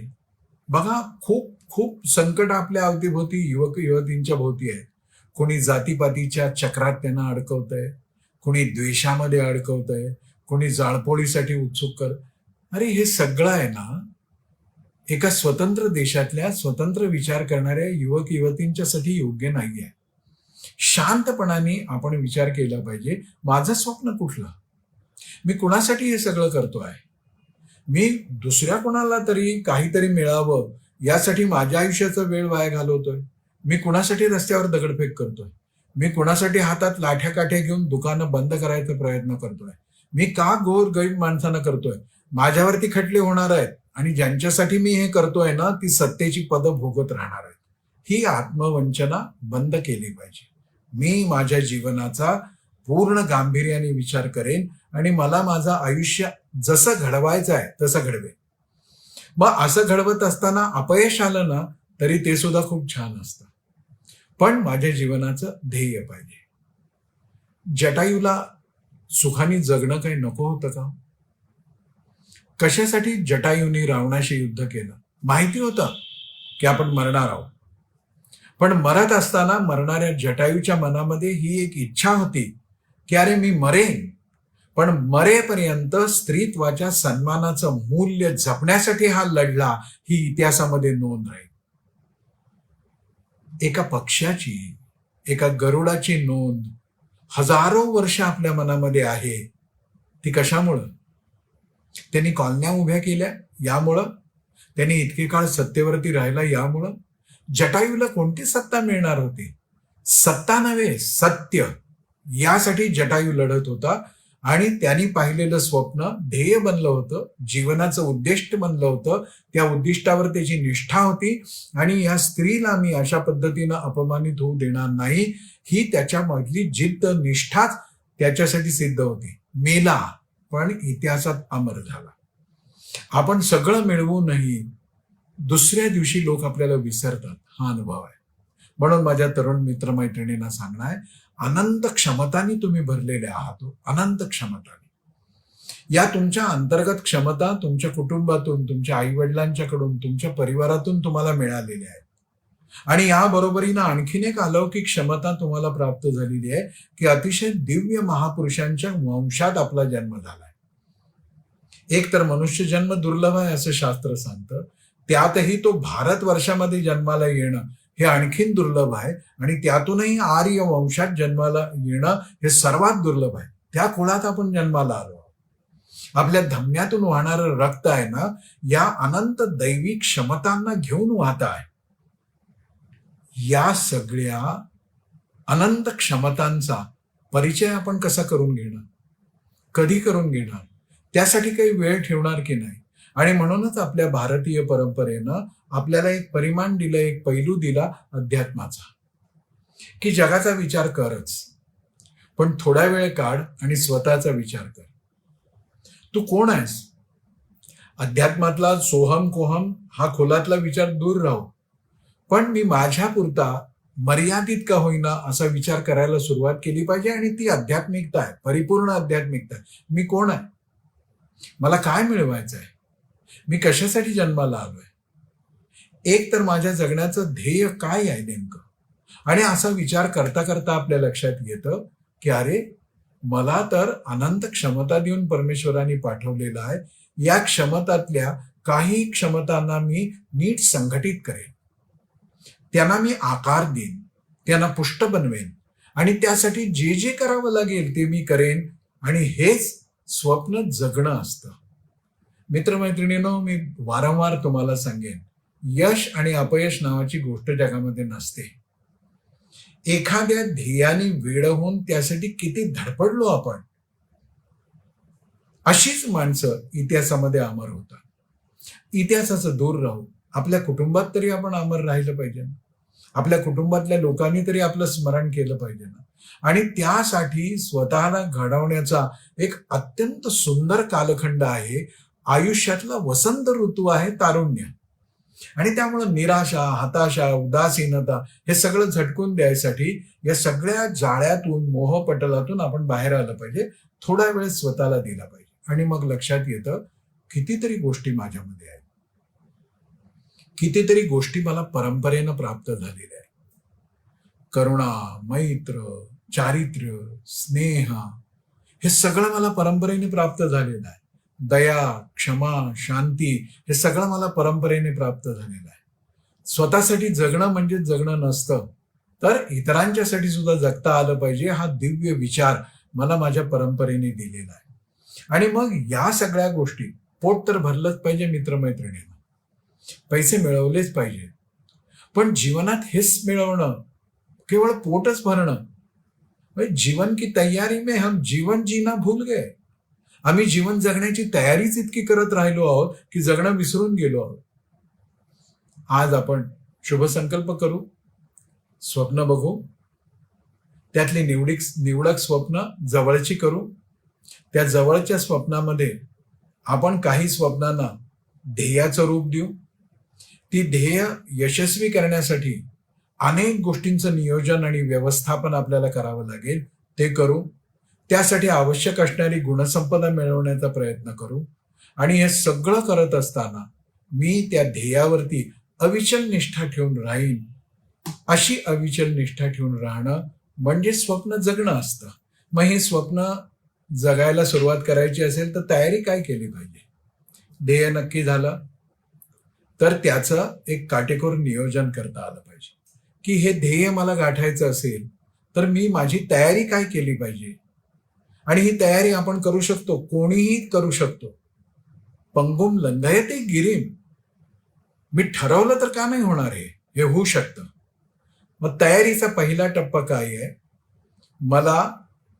C: बघा, खूप खूप संकट आपल्या अवतीभोवती युवक युवतींच्या भोवती आहे. कोणी जातीपातीच्या चक्रात त्यांना अडकवतंय, कोणी द्वेषामध्ये अडकवतंय, कोणी जाळपोळीसाठी उत्सुक कर. अरे हे सगळं आहे ना एका स्वतंत्र देशातल्या स्वतंत्र विचार करणाऱ्या युवक युवतींच्यासाठी योग्य नाहीये. शांतपणाने आपण विचार केला पाहिजे, माझं स्वप्न कुठलं, मी कुणासाठी हे सगळं करतोय. मी दुसऱ्या कोणाला तरी काहीतरी मिळावं यासाठी माझ्या आयुष्याचा वेळ वाया घालवतोय. मी कुणासाठी रस्त्यावर दगडफेक करतोय, मी कुणासाठी हातात लाठ्या काठ्या घेऊन दुकानं बंद करायचा प्रयत्न करतोय, मी का गोरगरीब माणसांना करतोय. माझ्यावरती खटले होणार आहेत आणि ज्यांच्यासाठी मी हे करतोय ना ती सत्तेची पदं भोगत राहणार आहेत. ही आत्मवंचना बंद केली पाहिजे. मी माझ्या जीवनाचा पूर्ण गांभीर्याने विचार करेन आणि मला माझं आयुष्य जसं घडवायचं आहे तसं घडवेन. मग असं घडवत असताना अपयश आलं ना तरी ते सुद्धा खूप छान असतं, पण माझ्या जीवनाचं ध्येय पाहिजे. जटायूला सुखाने जगणं काही नको होतं का? कशासाठी जटायूने रावणाशी युद्ध केलं? माहिती होतं की आपण मरणार आहोत, पण मरत असताना मरणाऱ्या जटायूच्या मनामध्ये ही एक इच्छा होती की अरे मी मरेन, पण मरेपर्यंत स्त्रीत्वाच्या सन्मानाचं मूल्य जपण्यासाठी हा लढला, ही इतिहासामध्ये नोंद राहील. एका पक्ष्याची, एका गरुडाची नोंद हजारो वर्ष आपल्या मनामध्ये आहे. ती कशामुळं? त्यांनी कॉलन्या उभ्या केल्या यामुळं, त्यांनी इतके काळ सत्तेवरती राहिला यामुळं. जटायूला कोणती सत्ता मिळणार होती? सत्ता नव्हे, सत्य. यासाठी जटायू लढत होता आणि त्यांनी पाहिलेलं स्वप्न ध्येय बनलं होतं, जीवनाचं उद्दिष्ट बनलं होतं. त्या उद्दिष्टावर त्याची निष्ठा होती आणि या स्त्रीला मी अशा पद्धतीनं अपमानित होऊ देणार नाही, ही त्याच्यामधली जिद्द, निष्ठाच त्याच्यासाठी सिद्ध होती. मेला पण इतिहासात अमर झाला. आपण सगळं मिळवूनही दुसऱ्या दिवशी लोक आपल्याला विसरतात, हा अनुभव आहे. म्हणून माझ्या तरुण मित्रमैत्रिणींना सांगणं आहे, अनंत क्षमतांनी तुम्ही भरलेले आहात, अनंत क्षमतांनी. या तुमच्या अंतर्गत क्षमता तुमच्या कुटुंबातून, तुमच्या आई वडिलांच्याकडून, तुमच्या परिवारातून तुम्हाला मिळालेल्या आहेत. आणि या बरोबरीनं आणखीन एक अलौकिक क्षमता तुम्हाला प्राप्त झालेली आहे की अतिशय दिव्य महापुरुषांच्या वंशात आपला जन्म झालाय. एक तर मनुष्य जन्म दुर्लभ आहे असं शास्त्र सांगतं, त्यातही तो भारतवर्षामध्ये जन्माला येणं हे आणखीन दुर्लभ आहे आणि त्यातूनही आर्य वंशात जन्माला येणं हे सर्वात दुर्लभ आहे. त्या कुळात आपण जन्माला आलो. आपल्या धमन्यातून वाहणारं रक्त आहे ना, या अनंत दैवी क्षमतांना घेऊन वाहत आहे. या सगळ्या अनंत क्षमतांचा परिचय आपण कसा करून घेणार, कधी करून घेणार, त्यासाठी काही वेळ ठेवणार की नाही. आणि म्हणूनच आपल्या भारतीय परंपरेनं आपल्याला एक परिमाण दिलं, एक पैलू दिला अध्यात्माचा, की जगाचा विचार करच. पण थोडा वेळ काढ आणि स्वतःचा विचार कर. तू कोण आहेस? अध्यात्मातला सोहम कोहम हा खोलातला विचार दूर राहू, पण मी माझ्या पुरता मर्यादित का होईना असा विचार करायला सुरुवात केली पाहिजे. आणि ती आध्यात्मिकता आहे, परिपूर्ण आध्यात्मिकता आहे. मी कोण आहे? मला काय मिळवायचं आहे? मी कशासाठी जन्माला आलोय? एक तर माझ्या जगण्याचं ध्येय काय आहे नेमकं? आणि असा विचार करता करता आपल्या लक्षात येतं की अरे, मला तर अनंत क्षमता देऊन परमेश्वराने पाठवलेलं आहे. या क्षमतातल्या काही क्षमतांना मी नीट संघटित करेन, त्यांना मी आकार देईन, त्यांना पुष्ट बनवेन आणि त्यासाठी जे जे करावं लागेल ते मी करेन. आणि हेच स्वप्न जगणं असतं. मित्रमैत्रिणींनो, मी वारंवार तुम्हाला सांगेन, यश आणि अपयश नावाची गोष्ट जगामध्ये नसते. एखाद्या ध्येयाने वेड होऊन त्यासाठी किती धडपडलो आपण, अशीच माणसं इतिहासामध्ये अमर होतात. इतिहासाचं दूर राहू, आपल्या कुटुंबात तरी आपण अमर राहिलं पाहिजे ना. आपल्या कुटुंबातल्या लोकांनी तरी आपलं स्मरण केलं पाहिजे ना. आणि त्यासाठी स्वतःला घडवण्याचा एक अत्यंत सुंदर कालखंड आहे. आयुष्यातला वसंत ऋतू आहे तारुण्य. आणि त्यामुळं निराशा, हताशा, उदासीनता हे सगळं झटकून द्यायसाठी या सगळ्या जाळ्यातून, मोहपटलातून आपण बाहेर आलं पाहिजे. थोडा वेळ स्वतःला दिला पाहिजे. आणि मग लक्षात येतं, कितीतरी गोष्टी माझ्यामध्ये आहेत, कितीतरी गोष्टी मला परंपरेनं प्राप्त झालेल्या आहेत. करुणा, मैत्र, चारित्र्य, स्नेह हे सगळं मला परंपरेने प्राप्त झालेलं आहे. दया, क्षमा, शांती हे सगळं मला परंपरेने प्राप्त झालेलं आहे. स्वतःसाठी जगणं म्हणजे जगणं नसतं, तर इतरांच्यासाठी सुद्धा जगता आलं पाहिजे, हा दिव्य विचार मला माझ्या परंपरेने दिलेला आहे. आणि मग या सगळ्या गोष्टी, पोट तर भरलंच पाहिजे मित्रमैत्रिणींना, पैसे मिळवलेच पाहिजे, पण जीवनात हेच मिळवणं, केवळ पोटच भरणं, जीवन की तयारी में हम जीवन जीना भूल गए. आम्ही जीवन जगण्याची तयारीच इतकी करत राहिलो आहोत की जगणं विसरून गेलो आहोत. आज आपण शुभ संकल्प करू, स्वप्न बघू, त्यातली निवडक स्वप्न जवळची करू. त्या जवळच्या स्वप्नामध्ये आपण काही स्वप्नांना ध्येयाचं रूप देऊ. ती ध्येय यशस्वी करण्यासाठी अनेक गोष्टींचं नियोजन आणि व्यवस्थापन आपल्याला करावं लागेल, ते करू. त्यासाठी आवश्यक असणारी गुणसंपदा मिळवण्याचा प्रयत्न करू. आणि हे सगळं करत असताना मी त्या ध्येयावरती अविचल निष्ठा ठेवून राहीन. अशी अविचल निष्ठा ठेवून राहणं म्हणजे स्वप्न जगणं असतं. मग हे स्वप्न जगायला सुरुवात करायची असेल तर तयारी काय केली पाहिजे? ध्येय नक्की झालं तर त्याचं एक काटेकोर नियोजन करता आलं पाहिजे की हे ध्येय मला गाठायचं असेल तर मी माझी तयारी काय केली पाहिजे. आणि ही तयारी आपण करू शकतो, कोणीही करू शकतो. पंगुम लंघयते गिरीम, मी ठरवलं तर का नाही होणार? हे होऊ शकतं. मग तयारीचा पहिला टप्पा काय आहे? मला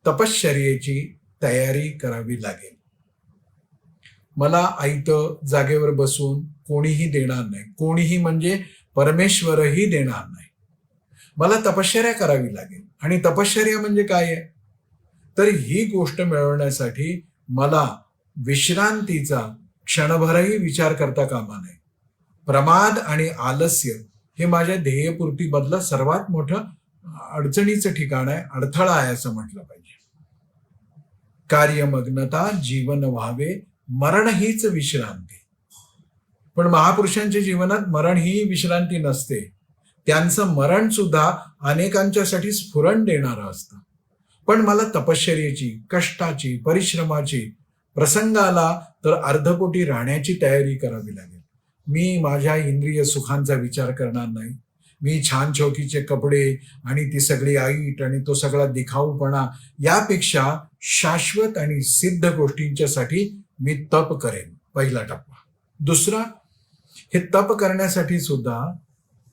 C: तपश्चर्येची तयारी करावी लागेल. मला आयतं जागेवर बसून कोणीही देणार नाही, कोणीही म्हणजे परमेश्वरही देणार नाही. मला तपश्चर्या करावी लागेल. आणि तपश्चर्या म्हणजे काय आहे? तर ही गोष्ट मिळवण्यासाठी मला विश्रांतीचा क्षणभरही विचार करता कामा नये. प्रमाद आणि आलस्य हे माझ्या ध्येयपूर्तीमधलं सर्वात मोठं अडचणीचं ठिकाण आहे, अडथळा आहे असं म्हटलं पाहिजे. कार्यमग्नता जीवन व्हावे, मरण हीच विश्रांती. पण महापुरुषांच्या जीवनात मरण ही विश्रांती नसते. त्यांचं मरण सुद्धा अनेकांच्यासाठी स्फुरण देणारं असतं. पण मला तपश्चर्येची, कष्टाची, परिश्रमाची, प्रसंगाला तर अर्धपोटी राहण्याची तयारी करावी लागेल. मी माझ्या इंद्रिय सुखांचा विचार करणार नाही. मी छान चौकीचे कपडे आणि ती सगळी आईट आणि तो सगळा दिखाऊपणा, यापेक्षा शाश्वत आणि सिद्ध गोष्टींच्यासाठी मी तप करेन. पहिला टप्पा. दुसरा, हे तप करण्यासाठी सुद्धा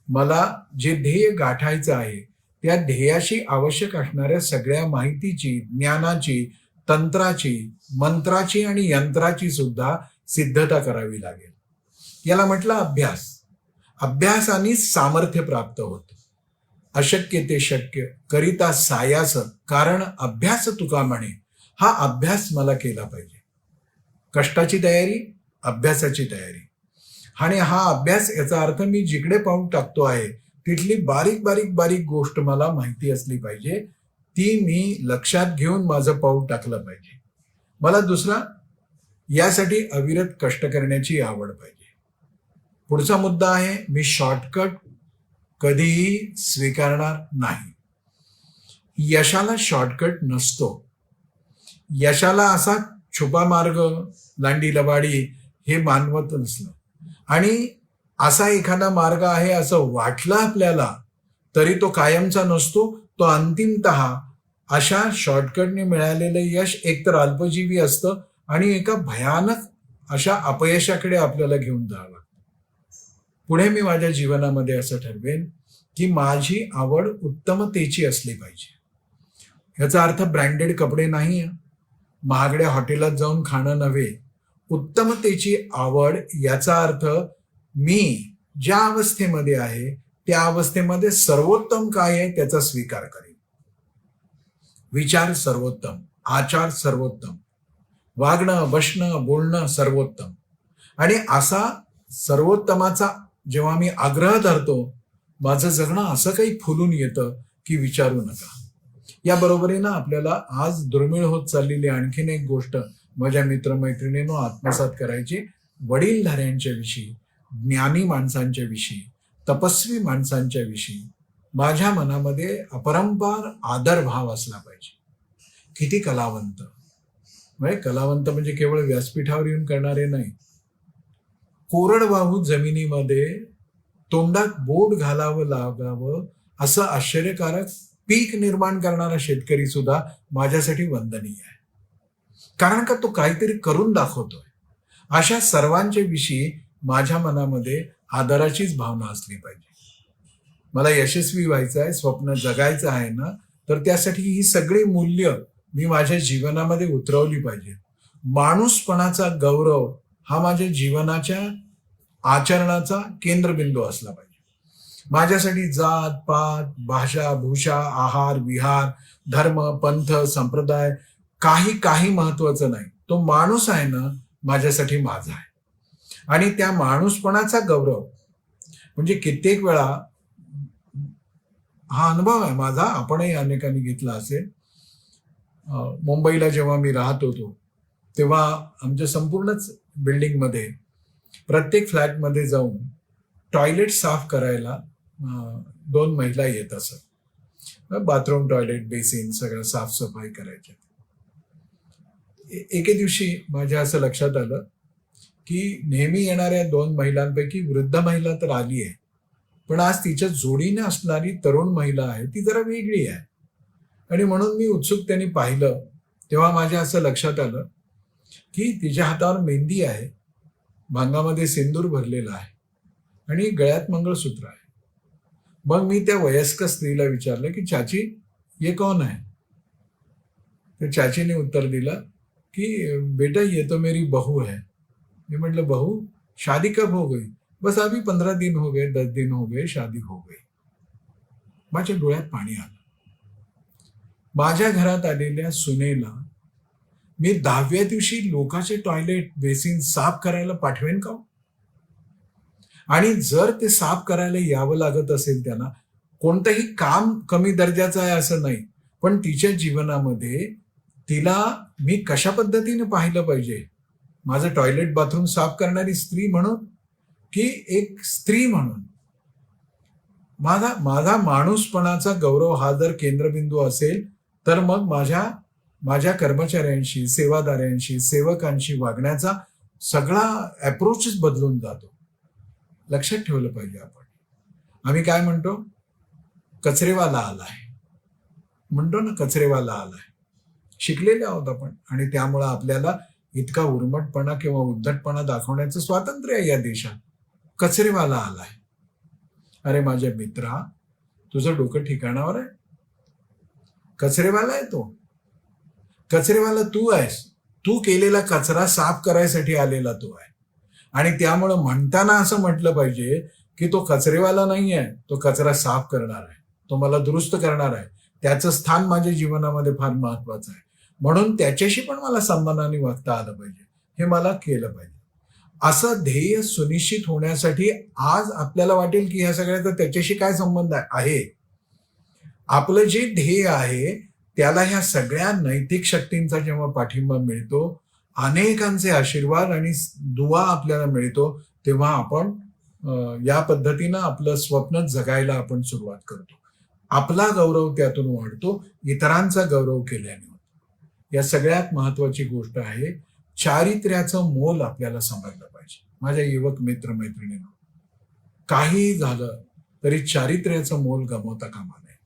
C: मला जे ध्येय गाठायचं आहे त्या ध्येयाशी आवश्यक असणाऱ्या सगळ्या माहितीची, ज्ञानाची, तंत्राची, मंत्राची आणि यंत्राची सुद्धा सिद्धता करावी लागेल. याला म्हटलं अभ्यास. अभ्यासाने सामर्थ्य प्राप्त होतं. अशक्य ते शक्य करिता सायास, कारण अभ्यास तुका म्हणे. हा अभ्यास मला केला पाहिजे. कष्टाची तयारी, अभ्यासाची तयारी. आणि हा अभ्यास, याचा अर्थ मी जिकडे पाऊल टाकतो आहे तिथली बारीक बारीक बारीक गोष्ट मला माहिती असली पाहिजे. ती मी लक्षात घेऊन माझं पाऊल टाकलं पाहिजे. मला दुसरा, यासाठी अविरत कष्ट करण्याची आवड पाहिजे. पुढचा मुद्दा आहे, मी शॉर्टकट कधीही स्वीकारणार नाही. यशाला शॉर्टकट नसतो. यशाला असा छुपा मार्ग, लांडी लबाडी हे मानवत नसलं, आणि असा एखादा मार्ग आहे असं वाटलं आपल्याला तरी तो कायमचा नसतो. तो अंतिमतः अशा शॉर्टकटने मिळालेलं यश एकतर अल्पजीवी असतं आणि एका भयानक अशा अपयशाकडे आपल्याला घेऊन जावं लागतं. पुढे मी माझ्या जीवनामध्ये असं ठरवेन की माझी आवड उत्तमतेची असली पाहिजे. याचा अर्थ ब्रँडेड कपडे नाही, महागड्या हॉटेलात जाऊन खाणं नव्हे. उत्तमतेची आवड याचा अर्थ मी ज्या अवस्थेमध्ये आहे त्या अवस्थेमध्ये सर्वोत्तम काय आहे त्याचा स्वीकार करेन. विचार सर्वोत्तम, आचार सर्वोत्तम, वागणं बसणं बोलणं सर्वोत्तम. आणि असा सर्वोत्तमाचा जेव्हा मी आग्रह धरतो, माझं जगणं असं काही फुलून येतं की विचारू नका. या बरोबरीनं आपल्याला आज दुर्मिळ होत चाललेली आणखीन एक गोष्ट माझ्या मित्रमैत्रिणींनो आत्मसात करायची. वडीलधाऱ्यांच्या विषयी, ज्ञानी माणसांच्या विषयी, तपस्वी माणसांच्या विषयी माझ्या मनामध्ये अपरंपार आदर भाव असला पाहिजे. किती कलावंत, म्हणजे कलावंत म्हणजे केवळ व्यासपीठावर येऊन करणारे नाही. कोरडवाहू जमिनीमध्ये तोंडात बोट घालावं लागावं असं आश्चर्यकारक पीक निर्माण करणारा शेतकरी सुद्धा माझ्यासाठी वंदनीय आहे. कारण का तो काहीतरी करून दाखवतोय. अशा सर्वांच्या विषयी माझ्या मनामध्ये आदराचीच भावना असली पाहिजे. मला यशस्वी व्हायचं आहे, स्वप्न जगायचं आहे ना, तर त्यासाठी ही सगळी मूल्य मी माझ्या जीवनामध्ये उतरवली पाहिजे. माणूसपणाचा गौरव हा माझ्या जीवनाच्या आचरणाचा केंद्रबिंदू असला पाहिजे. माझ्यासाठी जात पात, भाषा भूषा, आहार विहार, धर्म पंथ संप्रदाय काही महत्वाचं नाही. तो माणूस आहे ना, माझ्यासाठी माझा आहे. आणि त्या माणूसपणाचा गौरव म्हणजे कित्येक वेळा हा अनुभव आहे माझा, आपणही अनेकांनी घेतला असेल. मुंबईला जेव्हा मी राहत होतो तेव्हा आमच्या संपूर्णच बिल्डिंगमध्ये प्रत्येक फ्लॅटमध्ये जाऊन टॉयलेट साफ करायला 2 महिला येत असत. बाथरूम टॉयलेट बेसिन सगळं साफसफाई करायच्या. एके दिवशी माझ्या असं लक्षात आलं की नेहमी येणाऱ्या 2 महिलांपैकी वृद्ध महिला तर आली आहे, पण आज तिच्या जोडीने असणारी तरुण महिला आहे ती जरा वेगळी आहे. आणि म्हणून मी उत्सुकतेने पाहिलं तेव्हा माझ्या असं लक्षात आलं की तिच्या हातावर मेहंदी आहे, भांगामध्ये सिंदूर भरलेला आहे आणि गळ्यात मंगळसूत्र आहे. मग मी त्या वयस्क स्त्रीला विचारलं की चाची ये कौन है? तर चाचीने उत्तर दिलं की बेटा ये तो मेरी बहू है. मी म्हटलं बहू, शादी कब हो गई? बस अभी 15 दिन हो गए, 10 दिन हो गए, शादी हो गई. माझ्या डोळ्यात पाणी आलं. माझ्या घरात आलेल्या सुनेला मी 10व्या दिवशी लोकांचे टॉयलेट बेसिन साफ करायला पाठवेन का? आणि जर ते साफ करायला यावं लागत असेल त्यांना, कोणतंही काम कमी दर्जाचं आहे असं नाही, पण तिच्या जीवनामध्ये तिला मी कशा पद्धतीने पाहिलं पाहिजे, माझं टॉयलेट बाथरूम साफ करणारी स्त्री म्हणून की एक स्त्री म्हणून. माझा माणूसपणाचा गौरव हा जर केंद्रबिंदू असेल तर मग माझ्या कर्मचाऱ्यांशी, सेवादारांशी, सेवकांशी वागण्याचा सगळा अप्रोचच बदलून जातो. लक्षात ठेवलं पाहिजे आपण. आम्ही काय म्हणतो, कचरेवाला आलाय म्हणतो ना, कचरेवाला आलाय. शिकलेले आहोत आपण आणि त्यामुळं आपल्याला इतका उर्मटपणा किंवा उद्धटपणा दाखवण्याचं स्वातंत्र्य आहे या देशात. कचरेवाला आलाय. अरे माझ्या मित्रा, तुझं डोकं ठिकाणावर आहे? कचरेवाला आहे तो. कचरेवाला तू आहेस. तू केलेला कचरा साफ करायसाठी आलेला तो आहे. आणि त्यामुळं म्हणताना असं म्हटलं पाहिजे की तो कचरेवाला नाही आहे, तो कचरा साफ करणार आहे. तो मला दुरुस्त करणार आहे, त्याचं स्थान माझ्या जीवनामध्ये फार महत्वाचं आहे, म्हणून त्याच्याशी पण मला सन्मानाने वागता आलं पाहिजे, हे मला केलं पाहिजे. असं ध्येय सुनिश्चित होण्यासाठी आज आपल्याला वाटेल की ह्या सगळ्याचा त्याच्याशी काय संबंध आहे. आपलं जे ध्येय आहे त्याला ह्या सगळ्या नैतिक शक्तींचा जेव्हा पाठिंबा मिळतो, अनेकांचे आशीर्वाद आणि दुआ आपल्याला मिळतो, तेव्हा आपण या पद्धतीनं आपलं स्वप्न जगायला आपण सुरुवात करतो. आपला गौरव त्यातून वाढतो, इतरांचा गौरव केल्याने होतो. या सगळ्यात महत्वाची गोष्ट आहे, चारित्र्याचं मोल आपल्याला समजलं पाहिजे. माझ्या युवक मित्र मैत्रिणींनो, काही झालं तरी चारित्र्याचं मोल गमावता कामा नये.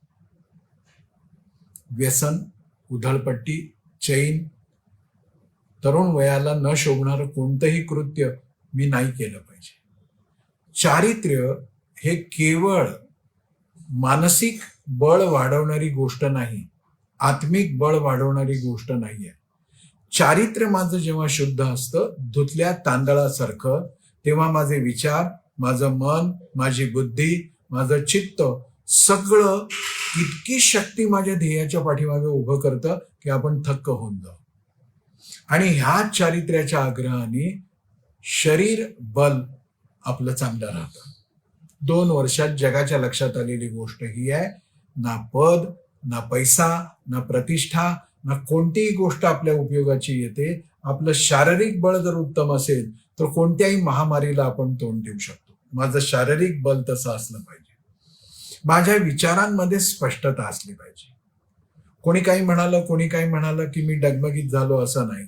C: व्यसन, उधळपट्टी, चैन, तरुण वयाला न शोभणारं कोणतंही कृत्य मी नाही केलं पाहिजे. चारित्र्य हे केवळ मानसिक बळ वाढवणारी गोष्ट नाही, आत्मिक बळ वाढवणारी गोष्ट नाहीये. चारित्र्य माझं जेव्हा शुद्ध असतं धुतल्या तांदळासारखं, तेव्हा माझे विचार, माझं मन, माझी बुद्धी, माझं चित्त सगळं इतकी शक्ती माझ्या ध्येयाच्या पाठीमागे उभं करतं की आपण थक्क होऊन जाऊ. आणि ह्या चारित्र्याच्या आग्रहाने शरीर बल आपलं चांगलं राहतं. 2 वर्षात जगाच्या लक्षात आलेली गोष्ट ही आहे, ना पद, ना पैसा, ना प्रतिष्ठा, ना कोणतीही गोष्ट आपल्या उपयोगाची येते. आपलं शारीरिक बळ जर उत्तम असेल तर कोणत्याही महामारीला आपण तोंड देऊ शकतो. माझं शारीरिक बल तसं असलं पाहिजे. माझ्या विचारांमध्ये स्पष्टता असली पाहिजे. कोणी काही म्हणालं की मी डगमगीत झालो, असं नाही.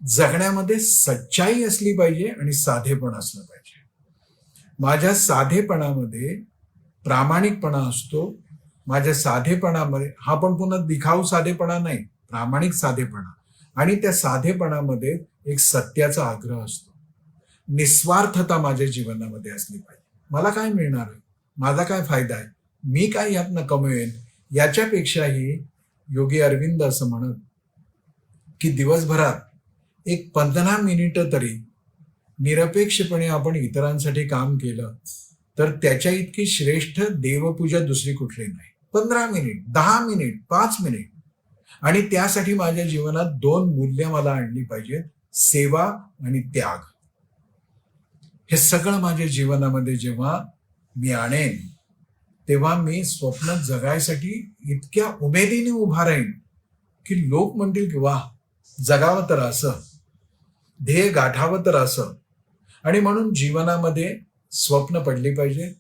C: जगण्यामध्ये सच्चाई असली पाहिजे आणि साधेपण असलं पाहिजे. माझ्या साधेपणामध्ये प्रामाणिकपणा असतो. माझ्या साधेपणामध्ये, हा पण पुन्हा दिखाऊ साधेपणा नाही, प्रामाणिक साधेपणा. आणि त्या साधेपणामध्ये एक सत्याचा आग्रह असतो. निस्वार्थता माझ्या जीवनामध्ये असली पाहिजे. मला काय मिळणार आहे, माझा काय फायदा आहे, मी काय यातनं कमवेन, याच्यापेक्षाही योगी अरविंद असं म्हणत की दिवसभरात एक 15 मिनिटं तरी निरपेक्षपणे आपण इतरांसाठी काम केलं तर त्याच्या इतकी श्रेष्ठ देवपूजा दुसरी कुठली नाही. 15 मिनिट, 10 मिनिट, 5 मिनिट. आणि त्यासाठी माझ्या जीवनात 2 मूल्य मला आणली पाहिजेत, सेवा आणि त्याग. हे सगळं माझ्या जीवनामध्ये जेव्हा मी आणेन तेव्हा मी स्वप्न जगायसाठी इतक्या उमेदीने उभा राहीन की लोक म्हणतील की वाह, जगावं तर असं, ध्येय गाठावं तर असं. आणि म्हणून जीवनामध्ये स्वप्न पडली पाहिजे,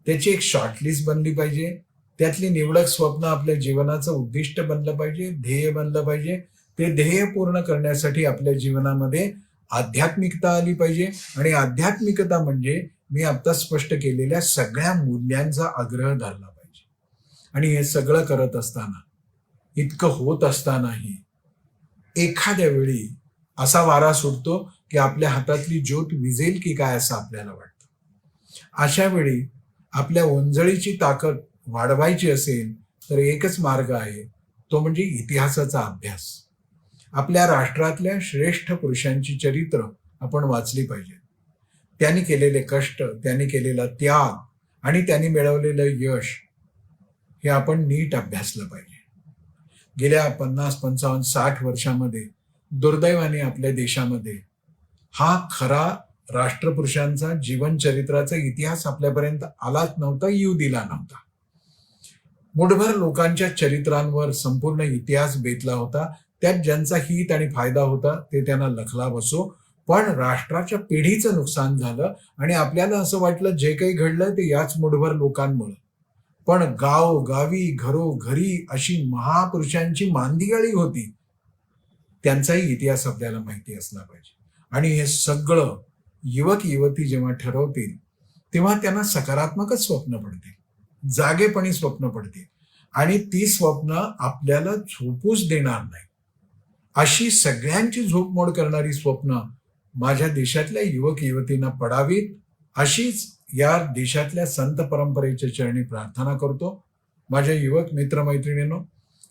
C: त्याची एक शॉर्टलिस्ट बनली पाहिजे, त्यातली निवडक स्वप्न आपल्या जीवनाचं उद्दिष्ट बनलं पाहिजे, ध्येय बनलं पाहिजे. ते ध्येय पूर्ण करण्यासाठी आपल्या जीवनामध्ये आध्यात्मिकता आली पाहिजे. आणि आध्यात्मिकता म्हणजे मी आता स्पष्ट केलेल्या सगळ्या मूल्यांचा आग्रह धरला पाहिजे. आणि हे सगळं करत असताना, इतकं होत असतानाही एखाद्या वेळी असा वारा सुटतो की आपल्या हातातली ज्योत विझेल की काय असं आपल्याला वाटतं. अशा वेळी आपल्या ओंजळीची ताकद वाढवायची असेल तर एकच मार्ग आहे, तो म्हणजे इतिहासाचा अभ्यास. आपल्या राष्ट्रातल्या श्रेष्ठ पुरुषांची चरित्र आपण वाचली पाहिजे. त्यांनी केलेले कष्ट, त्यांनी केलेला त्याग आणि त्यांनी मिळवलेलं यश हे आपण नीट अभ्यासलं पाहिजे. गेल्या 50, 55, 60 वर्षामध्ये दुर्दैवाने आपल्या देशामध्ये हा खरा राष्ट्रपुरुषांचा जीवनचरित्राचा इतिहास आपल्यापर्यंत आलाच नव्हता, येऊ दिला नव्हता. मुठभर लोकांच्या चरित्रांवर संपूर्ण इतिहास बेतला होता. त्यात ज्यांचा हित आणि फायदा होता ते त्यांना लखला बसो, पण राष्ट्राच्या पिढीचं नुकसान झालं. आणि आपल्याला असं वाटलं जे काही घडलं ते याच मुठभर लोकांमुळे. पण गाव गावी, घरोघरी अशी महापुरुषांची मांदियाळी होती, त्यांचाही इतिहास आपल्याला माहिती असला पाहिजे. आणि हे सगळं युवक युवती जेव्हा ठरवतील तेव्हा त्यांना सकारात्मकच स्वप्न पडतील, जागेपणी स्वप्न पडतील. आणि ती स्वप्न आपल्याला झोपूच देणार नाही. अशी सगळ्यांची झोपमोड करणारी स्वप्न माझ्या देशातल्या युवक युवतींना पडावीत, अशीच या देशातल्या संत परंपरेच्या चरणी प्रार्थना करतो. माझ्या युवक मित्रमैत्रिणींनो,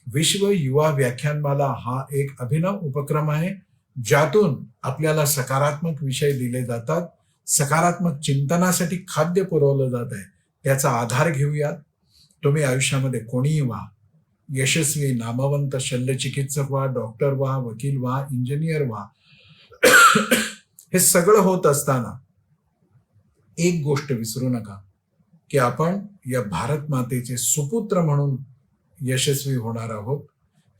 C: विश्व युवा व्याख्यानमाला हा एक अभिनव उपक्रम आहे, ज्यातून आपल्याला सकारात्मक विषय दिले जातात, सकारात्मक चिंतनासाठी खाद्य पुरवलं जात आहे. त्याचा आधार घेऊयात. तुम्ही आयुष्यामध्ये कोणीही व्हा, यशस्वी नामवंत शल्यचिकित्सक व्हा, डॉक्टर व्हा, वकील व्हा, इंजिनियर व्हा, हे सगळं होत असताना एक गोष्ट विसरू नका की आपण या भारत मातेचे सुपुत्र म्हणून यशस्वी होणार आहोत.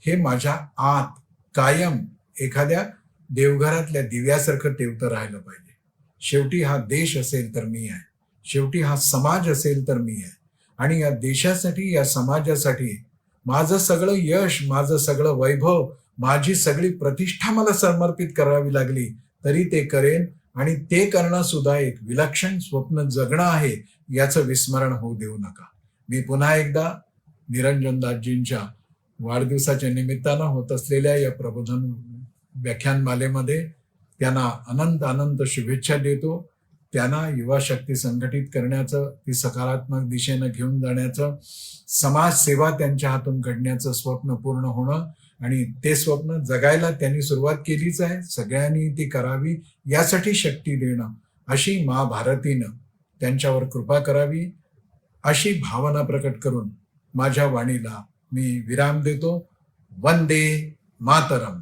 C: हे माझ्या आत कायम एखाद्या देवघरातल्या दिव्यासारखं तेवतं राहिलं पाहिजे. शेवटी हा देश असेल तर मी आहे, शेवटी हा समाज असेल तर मी आहे, आणि या देशासाठी, या समाजासाठी माझं सगळं यश, माझं सगळं वैभव, माझी सगळी प्रतिष्ठा मला समर्पित करावी लागली तरी ते करेन. आणि ते करणं सुद्धा एक विलक्षण स्वप्न जगणं आहे, याचं विस्मरण होऊ देऊ नका. मी पुन्हा एकदा निरंजनदासजींच्या वाढदिवसाच्या निमित्तानं होत असलेल्या या प्रबोधन व्याख्यानमालेमध्ये त्यांना अनंत अनंत शुभेच्छा देतो. त्यांना युवा शक्ती संघटित करण्याचं, ती सकारात्मक दिशेनं घेऊन जाण्याचं, समाजसेवा त्यांच्या हातून घडण्याचं स्वप्न पूर्ण होणं, आणि ते स्वप्न जगायला त्यांनी सुरुवात केलीच आहे. सगळ्यांनी ती करावी, यासाठी शक्ती देणं, अशी मा भारतीनं त्यांच्यावर कृपा करावी, अशी भावना प्रकट करून माझ्या वाणीला मी विराम देतो. वंदे मातरम.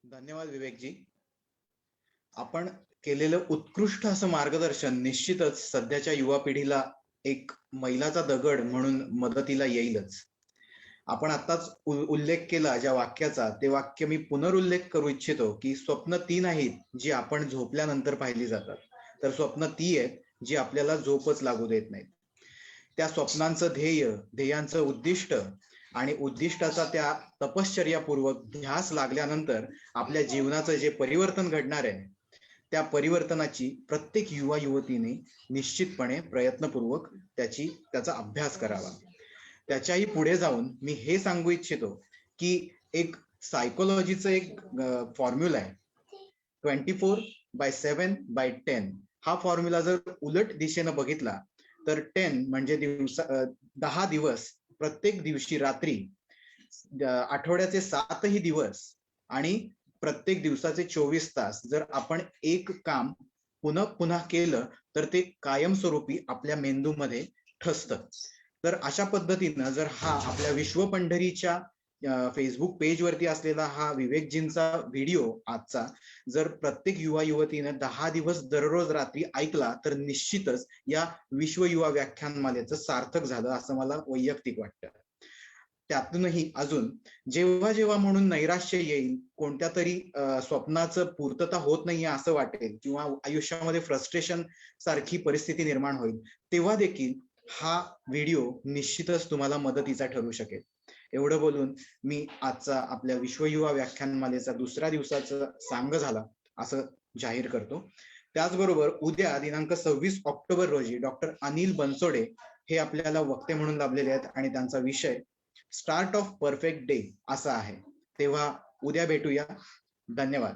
B: धन्यवाद विवेकजी. आपण केलेलं उत्कृष्ट असं मार्गदर्शन निश्चितच सध्याच्या युवा पिढीला एक मैलाचा दगड म्हणून मदतीला येईलच. आपण आताच उल्लेख केला ज्या वाक्याचा, ते वाक्य मी पुनरुल्लेख करू इच्छितो की स्वप्न ती नाहीत जी आपण झोपल्यानंतर पाहिली जातात, तर स्वप्न ती आहेत जी आपल्याला झोपच लागू देत नाहीत. त्या स्वप्नांचं ध्येय, ध्येयांचं उद्दिष्ट आणि उद्दिष्टाचा त्या तपश्चर्यापूर्वक ध्यास लागल्यानंतर आपल्या जीवनाचं जे परिवर्तन घडणार आहे, त्या परिवर्तनाची प्रत्येक युवा युवतीने निश्चितपणे प्रयत्नपूर्वक त्याचा अभ्यास करावा. त्याच्याही पुढे जाऊन मी हे सांगू इच्छितो की एक सायकोलॉजीचं एक फॉर्म्युला आहे, 24/7/10. हा फॉर्म्युला जर उलट दिशेनं बघितला तर 10 म्हणजे 10 दिवस, प्रत्येक दिवशी रात्री, आठवड्याचे 7ही दिवस आणि प्रत्येक दिवसाचे 24 तास जर आपण एक काम पुन्हा पुन्हा केलं तर ते कायमस्वरूपी आपल्या मेंदूमध्ये ठसतं. तर अशा पद्धतीनं जर हा आपल्या विश्व पंढरीच्या फेसबुक पेजवरती असलेला हा विवेकजींचा व्हिडिओ आजचा जर प्रत्येक युवा युवतीनं 10 दिवस दररोज रात्री ऐकला तर निश्चितच या विश्व युवा व्याख्यानमालेचं सार्थक झालं असं मला वैयक्तिक वाटतं. त्यातूनही अजून जेव्हा जेव्हा म्हणून नैराश्य येईल, कोणत्या तरी स्वप्नाचं पूर्तता होत नाहीये असं वाटेल किंवा आयुष्यामध्ये फ्रस्ट्रेशन सारखी परिस्थिती निर्माण होईल, तेव्हा देखील हा व्हिडिओ निश्चितच तुम्हाला मदतीचा ठरू शकेल. एवढं बोलून मी आजचा आपल्या विश्व युवा व्याख्यानमालेचा दुसऱ्या दिवसाचा सांग झाला असं जाहीर करतो. त्याचबरोबर उद्या दिनांक 26 ऑक्टोबर रोजी डॉक्टर अनिल बनसोडे हे आपल्याला वक्ते म्हणून लाभलेले आहेत आणि त्यांचा विषय स्टार्ट ऑफ परफेक्ट डे असा आहे. तेव्हा उद्या भेटूया. धन्यवाद.